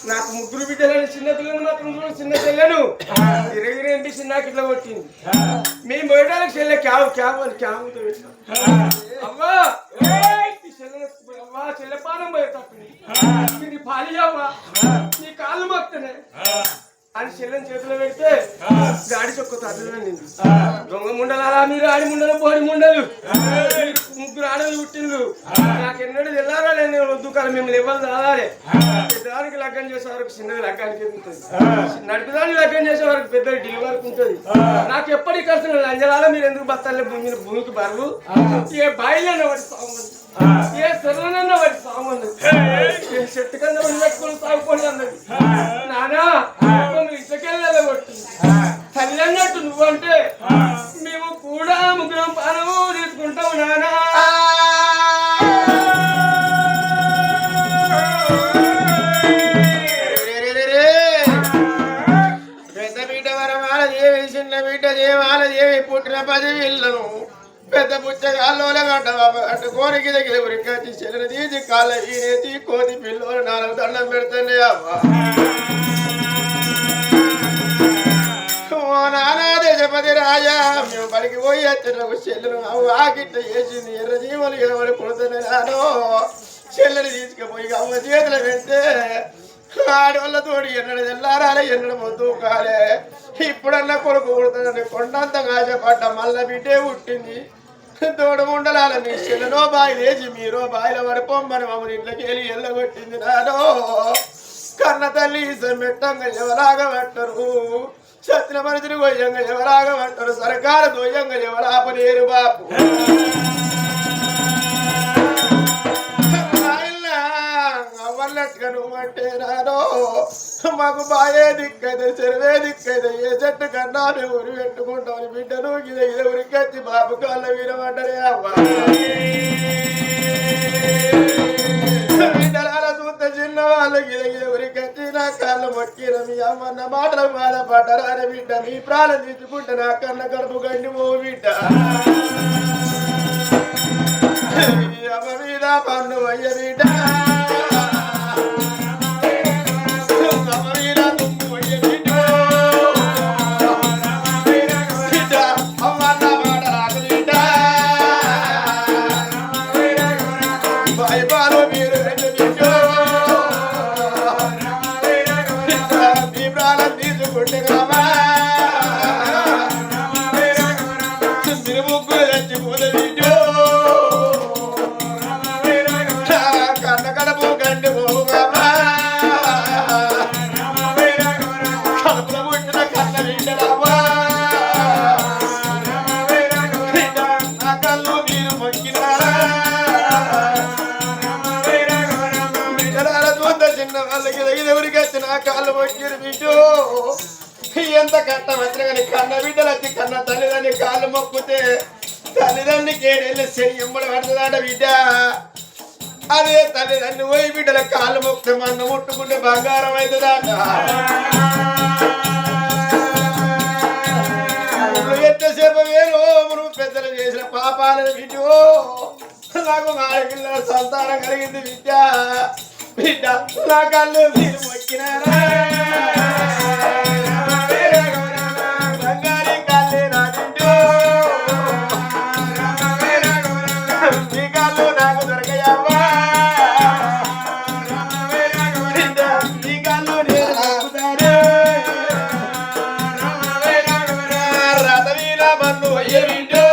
నాకు ముగ్గురు బిడ్డలని చిన్న పిల్లలు మాత్రం చూడు చిన్న చెల్లెను ఇరగిరి ఎంపీసి నాకు ఇట్లా కొట్టింది మేము పోయడానికి చెల్లె క్యాబ్ క్యాబ్ అని క్యాబ్ అవ్వా అవ్వా చెల్లె పానం పోయే తప్పింది నీ పాలి అవ్వా నీ కాళ్ళు మొక్కనే అని చెల్లెని చేతిలో పెడితే గాడి చొక్క తల్లి వెళ్ళింది దొంగ ముండలారా మీరు ఆడి ముండలు పోడి ముండలు ముగ్గురు ఆడలు పుట్టిండ్రు నాకెన్నడూ వెళ్ళారా నేను వద్దు కానీ మిమ్మల్ని ఇవ్వాలి రాలే పెద్దదానికి లగ్గం చేసే వరకు చిన్నది లగ్గానికి ఉంటుంది నడుపుదాన్ని లగ్గం చేసే వరకు పెద్ద డీల్ వరకు ఉంటుంది నాకు ఎప్పటికీ ఖర్చు లంజలాల మీరు ఎందుకు బస్తాలే భూమికి బరువు ఏ బాయిలన్న వాటి సాగుంది ఏ సెర్లనన్న వాటి సాగుంది ఏ చెట్టు కన్నా వాడి పెట్టుకుని సాగుకోండి అన్నది నానా ఇంట్లోకెళ్ళే కొట్టింది తల్లి అన్నట్టు నువ్వంటే మేము కూడా ముగ్గురం పానము తీసుకుంటాం నానా పెద్ద బిడ్డ వరమాల దేవి చిన్న బిడ్డ దేవాల దేవి పుట్టిన 10 ఇళ్ళను పెద్ద పుచ్చగాల్లో గడ్డ కోరికి దగ్గర ఉరికొచ్చి చెల్లెని తీసి కాళ్ళ ఈనేసి కోతి పిల్లలు 4 దండం పెడుతుండే అవ్వ నానా దేశపతి రాజా మేము బడికి పోయి వచ్చిన చెల్లెను అవ్వ ఆకిట్ట వేసింది ఎర్ర జీవులు ఎగబడి పుడుతున్నా నాను చెల్లెని తీసుకుపోయి అవ్వ చేతులు పెడితే ఆడవాళ్ళ తోడు ఎన్నడు తెల్లారాలే ఎన్నడు మొద్దు కాలే ఇప్పుడన్నా కొడుకు పుడుతుందని కొండంత ఆశపడ్డ మళ్ళా బిడ్డే పుట్టింది తోడు ఉండలాల మీ చెల్లెనో బాయి లేచి మీరో బాయిల పడిపోమ్మని మమ్మల్ని ఇంట్లోకి వెళ్ళి ఎల్లగొట్టింది నానో కన్న తల్లి మెట్టంగా ఎవలాగా పట్టరు సత్య మనిషిని గొయ్యంగా ఎవలాగా పట్టరు సరకారు దొయ్యంగా ఎవలాపలేరు బాపు అవ్వన్నట్టుగా నువ్వంటే నానో మాకు బాయే దిక్కైతే చెరువే దిక్కైతే ఏ చెట్టు కన్నా మేము ఉరి పెట్టుకుంటాం బిడ్డను ఇది ఇది ఉరికొచ్చి బాబు కాళ్ళ వీరమంటనే అవ్వ బిడ్డల చూస్తే చిన్న వాళ్ళకి ఇది ఇది ఉరికొచ్చి నా కాళ్ళు మొక్కిన మీ అమ్మన్న మాటలు బాధపడ్డారా బిడ్డ మీ ప్రాణం తీసుకుంటే నా కన్న కడుపు గండి ఓ బిడ్డ అమ్మ మీద పన్ను అయ్య బిడ్డ అమ్మ మీద తుమ్ము అయ్య బిడ్డ బిడ్డ అమ్మన్న మాట రాదు బిడ్డ భయపాలు మీరు రెండు బిడ్డ మీ ప్రాణం తీసుకుంటే రామా మీరు ముగ్గురు చచ్చిపోతే బిడ్డ కన్న కడుపు గండి పోగామా కడుపులో పుట్టిన కన్న బిడ్డరామా నా కళ్ళు మీరు మొక్కినారా బిడ్డలార చూద్ద చిన్న వాళ్ళకి ఎవరికి వచ్చి నా కాళ్ళు మొక్కిరు బిడ్డు ఎంత కట్ట వచ్చిన కానీ కన్న బిడ్డలు వచ్చి కన్న తల్లిదండ్రి కాళ్ళు మొక్కితే తల్లిదండ్రి కేడెళ్ళి శని ఎమ్మడి పడుతుందాట బిడ్డ అదే తల్లిదండ్రి పోయి బిడ్డల కాళ్ళు మొక్కితే మన్ను ముట్టుకుంటే బంగారం అవుతుందాట ఎంతసేపు వేరు నువ్వు పెద్దలు చేసిన పాపాలను బిడ్డు నాకు ఆడపిల్లల సంతానం కలిగింది బిడ్డ బిడ్డ నా కళ్ళు మీరు మొక్కినారా బంగారీ కళ్ళే నా బిడ్డు మీ కళ్ళు నాకు దొరకయమ్మా బిడ్డ మీ కళ్ళు నేను దొరుకుతాను రథవీల మన్ను అయ్య బిడ్డు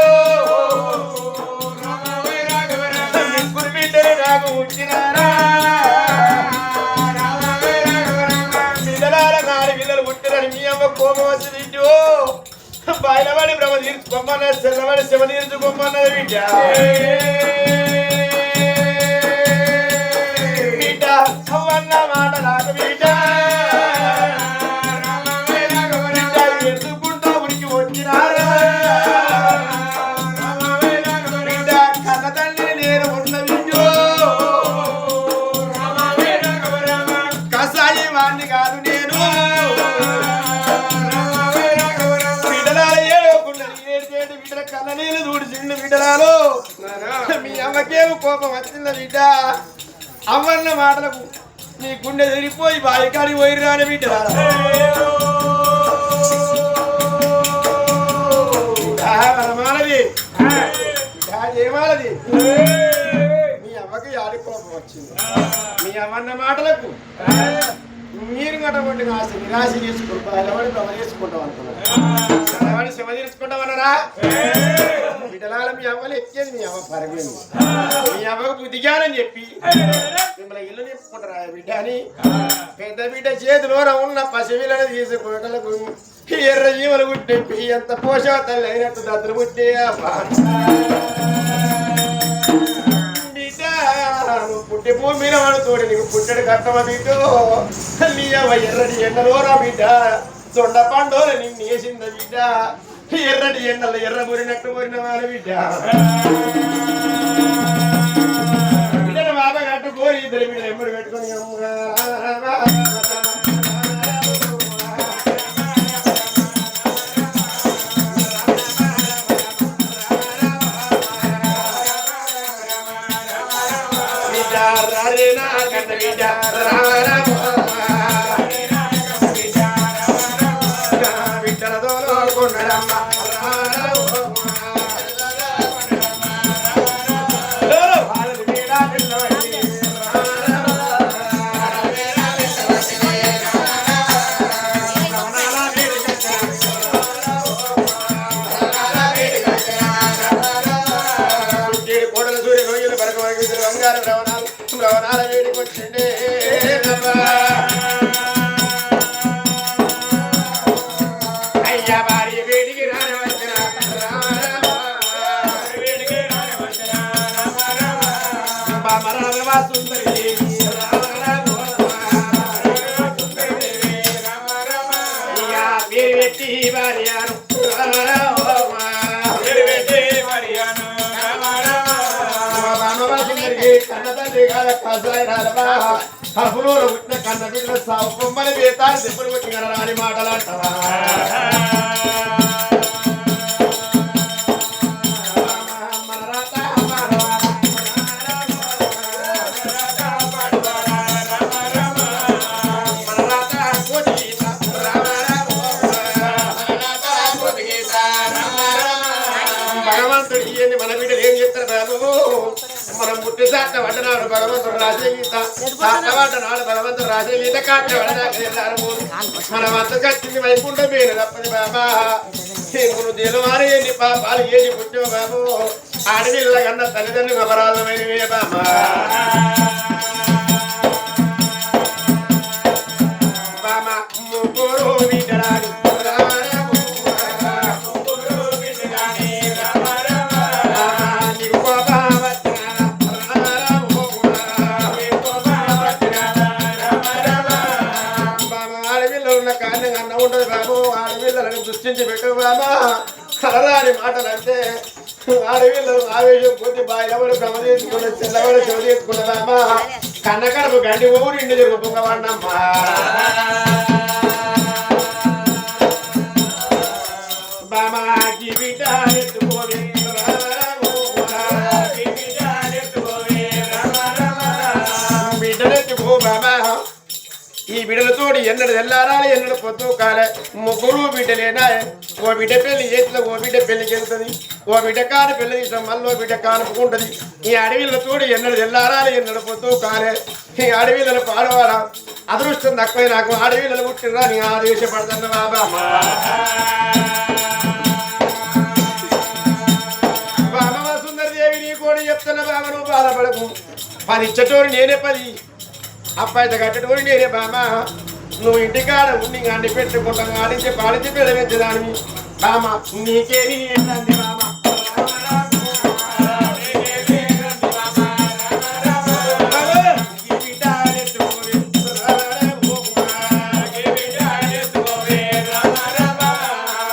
ముగ్గురు బిడ్డలు నాకు పుట్టినారా బిడ్డలార నాలుగు పిల్లలు పుట్టినని మీ అమ్మ కోపం వచ్చి బిడ్డు బయలబడి భ్రమ తీర్చుకోమన్నది చెల్లబడి శివ తీర్చుకోమన్నది బిడ్డ బిడ్డ అవ్వన్న మాట నాకు బిడ్డ ఎత్తుకుంటా ఉనికి వచ్చినారా బిడ్డ కన్న తండ్రి నేను ఉన్న బిడ్డు కసాయి వాణ్ణి కాదు నేను బిడ్డలాల ఏడుకున్నది ఏడు బిడ్డల కన్న నీళ్ళు దూడిచిండు బిడ్డలాలు మీ అమ్మకేమో కోపం వచ్చింది బిడ్డ అవ్వన్న మాటలకు నీ గుండె తిరిగిపోయి బాయికాడికి పోయి రాని బిడ్డలాల మానది ఏమాలది మీ అమ్మకి ఆడి కోపం వచ్చింది మీ అమ్మన్న మాటలకు మీరు కట్టబడి నిరాశ తీసుకుంటాం భ్రమ చేసుకుంటాం అనుకున్నాను శివ తీసుకుంటామన్నారా బిడ్డలాల మీ అమ్మలు ఎక్కేది మీ అమ్మ పరగేది మీ అమ్మకు బుద్ధిగానని చెప్పి మిమ్మల్ని ఇల్లు నింపుకుంటారా బిడ్డ అని పెద్ద బిడ్డ చేతిలో ఉన్న పసివిలను తీసుకోగలకు ఎర్ర జీవులు పుట్టి ఎంత పోషక తల్లి అయినట్టు దద్దులు పుట్టే పుట్టి భూమి మీద వాడుతోడు నీకు పుట్టడు కట్టమ బిడ్డ నీ అవ్వ ఎర్రటి ఎండలోరా బిడ్డ దొండ పండోలు నిన్ను వేసింద బిడ్డ ఎర్రటి ఎండలు ఎర్ర మురినట్టు మురిన వాడు బిడ్డ బిడ్డను బాబా కట్టుకోని ఇద్దరు బిడ్డలు ఎమ్మడి పెట్టుకొని రవణాల వేడికి వచ్చిండే అయ్యా భార్య వేడికి రానవచ్చిన బామరామ సుందరి అయ్యా పేరు పెట్టి భార్యను కన్న తండ్రి కాల కసాయి రాలబా అప్పుడు పుట్టిన కన్న బిడ్డల సాగు కొమ్మని వేతాలు దెబ్బలు కొట్టి కనరాని మాటలంటావా భగవంతుడు ఇవన్నీ మన బిడ్డలు ఏం చెప్తారు బాబు మనం పుట్టి సాట పడ్డనాడు భగవంతుడు రాసే గీత సాట పడ్డనాడు భగవంతుడు రాసే గీత కాట పడదారు మనం అంత కట్టింది వైకుంఠ పేరు తప్పది బాబా నువ్వు దేనివారు ఎన్ని పాపాలు ఏది పుట్టావు బాబు ఆడపిల్ల కన్నా తల్లిదండ్రులు అపరాధమైనవే బాబా బామా ముగ్గురు బిడ్డలాడు ఉండదు బాబు ఆడపిల్లలను దృష్టించి పెట్టు బాబా కలరాని మాటలు అంటే ఆడపిల్లలు ఆవేశం కొద్ది బాయిలవడు భ్రమ తీసుకున్న చెల్లవడు చెవ తీసుకున్న బాబా కన్నకడపు గండి ఊరు ఇంటి జరుగుతుందమ్మా బామాకి బిడ్డ ఎత్తుకోవే బిడ్డలెత్తుకో బాబా ఈ బిడ్డలతోటి ఎన్నడు తెల్లారాలి ఎన్నడు పొద్దు కాలే ముగ్గురు బిడ్డలేనా ఓ బిడ్డ పెళ్లి చేతిలో ఓ బిడ్డ పెళ్లికి వెళ్తుంది ఓ బిడ్డ కాను పెళ్లి తీసిన మళ్ళీ బిడ్డ కానుపుకుంటది ఈ అడవిలతోటి ఎన్నడు తెల్లారాలి ఎన్నడు పొద్దు కాలే ఈ అడవిలను పాడవాడా అదృష్టం తక్కువ నాకు అడవిలను పుట్టినరా నీ ఆదేశపడుతున్న బాబా బాబా సుందరదేవి నీ కూడా చెప్తున్న బాబా నువ్వు బాధపడకు 10 ఇచ్చటోడు నేనే 10 అబ్బాయితో కట్టడం నేనే బామా నువ్వు ఇంటికాడ ఉండి అండి పెట్టుకుంటాను ఆడించి పాడించి పెడవెచ్చదాని బామా నీకేమి ఏంటండి బామా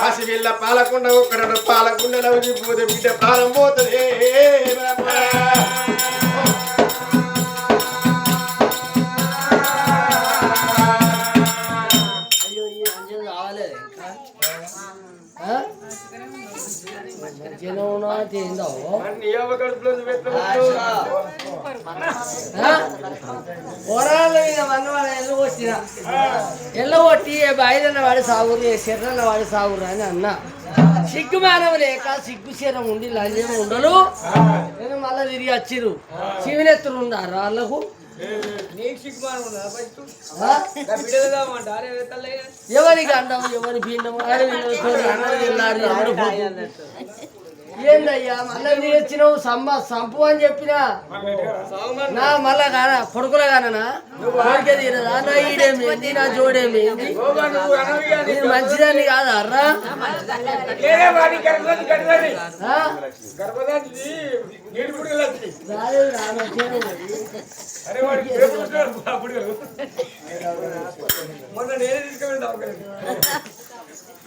పసిపిల్ల పాలకుండా ఒక్కడు పాలకుండా పోతే బిడ్డ ప్రాణం పోతుంది ఎల్లగొట్టి బయలున్న వాడి సాగురు శరీరాల వాడి సాగురు అని అన్న సిగ్గు మానవ లేక సిగ్గు శరం ఉండి లంజం ఉండలు నేను మళ్ళా తిరిగి వచ్చిరు శివనెత్తులు ఉన్నారు వాళ్ళకు ఎవరికి అండము ఎవరి పిండము ఏందయ్యా మళ్ళీ మీరు వచ్చినావు సంపు అని చెప్పినా నా మళ్ళా కానా కొడుకుల కానా కోరిక తీరదా నా ఈడేమేంది నా జోడేమేంది నేను మంచిదాన్ని కాదా అర్రా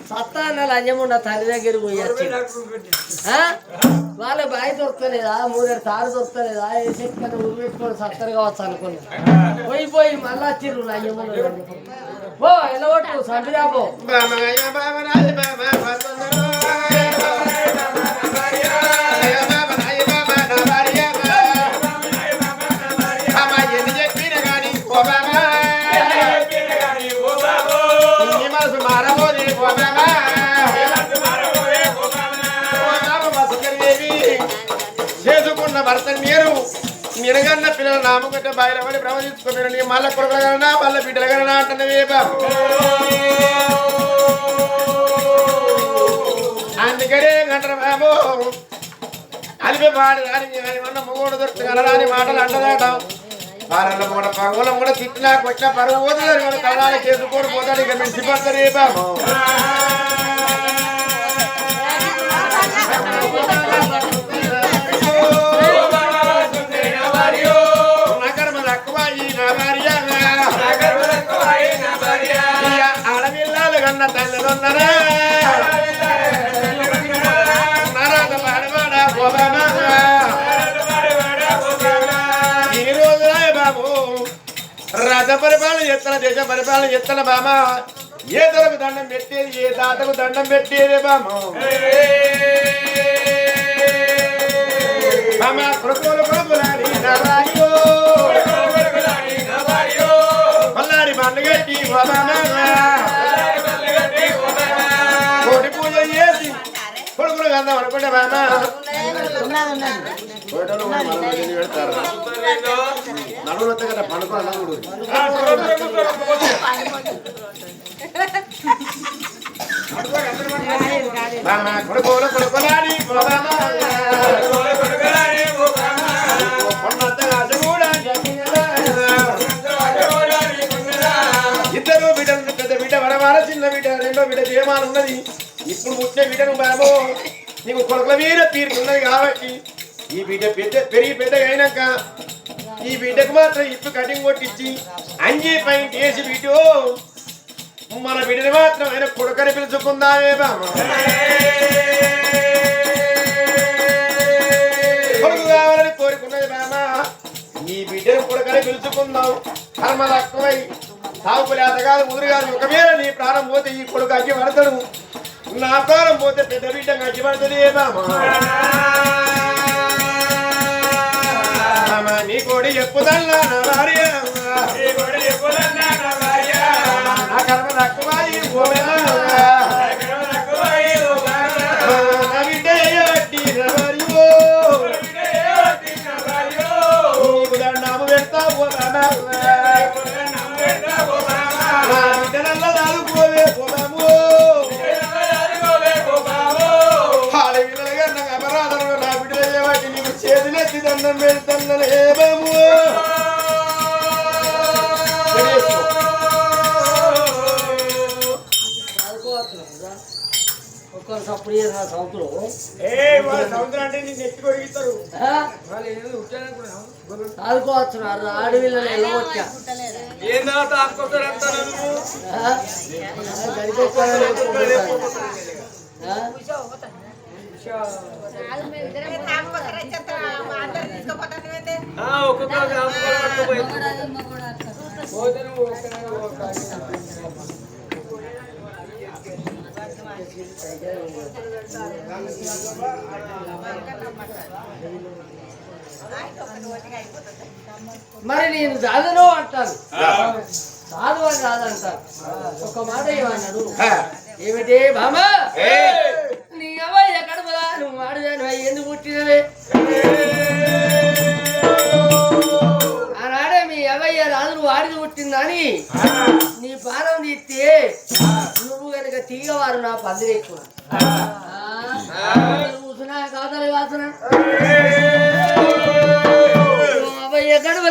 సత్తా అన్న లంజముండ తల్లి దగ్గర పోయి వాళ్ళ బాయి దొరకలేదా 3 తారు దొరకలేదా ఏ చెక్క ఊరు పెట్టుకొని సత్తరు కావచ్చు అనుకున్నా పోయి మళ్ళా వచ్చిర్రు లంజముండ పో ఎల్లగొట్టు సంపిరాపో చేసుకున్న భర్త మీరు నిరగన్న పిల్లల నామగట్ట బయలుపడి ప్రవచించుకున్నారు నీ మళ్ళా కొడుకులగలనా మళ్ళీ బిడ్డలగలనా అంటున్నవే బాబు అందుకనే అంటారు బాబు అలిపి పాడి రాని మొన్న మొగోడు దొరుకుతుంది రాని మాటలు అంటదాట వాళ్ళ కూడా పగోళం కూడా తిట్టినా కొట్టినా పరువు పోతుంది కళాలు చేసుకొని పోతాడు ఇక మీరు సిబ్బంది బాబు ఆడపిల్లలు కన్న తల్లిదొన్నరా ఈ రోజు బాబు రాజ్య పరిపాలన చేస్తాను దేశ పరిపాలన చేస్తాను బామ ఏ దొరకు దండం పెట్టేది ఏ దాతకు దండం పెట్టేది బామ బామ కొడుకులు కొడుకులాడి నవాయో మల్లాడి పండుగట్టి కోటి పూజ చేసి కొడుకులు కందాం అనుకుంటే బామ పెడతారు నడువులు వస్తే కదా పండుగ నడువుడు కొడుకోలు కొడుకులాడి ఇద్దరు బిడ్డలు పెద్ద బిడ్డ వరవార చిన్న బిడ్డ రెండో బిడ్డ జయమాలు ఉన్నది ఇప్పుడు పుట్టిన బిడ్డను బాబు నీకు కొడుకుల మీద తీరుకున్నది కాబట్టి ఈ బిడ్డ పెరిగి పెద్దగా అయినాక ఈ బిడ్డకు మాత్రం ఇప్పుడు కటింగ్ కొట్టించి అంజీ పైన వేసి బిడ్డు మన బిడ్డని మాత్రం ఆయన కొడుకని పిలుచుకుందామే బామ్మ కొడుకు కావాలని కోరుకున్నది బామ్మ ఈ బిడ్డను కొడుకని పిలుచుకుందాం కర్మ తక్కువై సాగుపడి అతగాదు ముదురు కాదు ఒకవేళ నీ ప్రాణం పోతే ఈ కొడుకు అగ్గి పడతాడు నా ప్రాణం పోతే పెద్ద బిడ్డ అగ్గి పడుతుంది బామ్మ నీ కోడి చెప్పుదల్లా నా భార్య నా కర్మ తక్కువాయి నా బిడ్డ బట్టి నీకు దండాము పెడతావు నా బిడ్డ నల్ల దాదుకోవే పోదాము అపరాధంలో నా బిడ్డ చేయబట్టి నీకు చేతులెత్తి దండం పెడతాను ఏమేమో ఒక్క సప్పుడు సంవత్సరం సముద్రం అంటే నేను ఎత్తి కొరిగిస్తారు ఆడుకోవచ్చు ఆడవిల్లని వెళ్ళవచ్చా ఏందా తాకొస్తారంతా మరి నేను చదువు అంటాను చదువు అని కాదంటాను ఒక మాట ఏమన్నాడు ఏమిటి బామ్మ నీ అవ్వయ్య కడుపులా నువ్వు ఆడదాని ఎందుకు పుట్టినవే ఆనాడే మీ అవ్వయ్య రాజులు వాడిది పుట్టిందని నీ పానం తీస్తే నువ్వు కనుక తీగవారు నా పల్లె ఎక్కువ కూర్చున్నా కాదలు కాసిన అవ్వయ్య కడుపు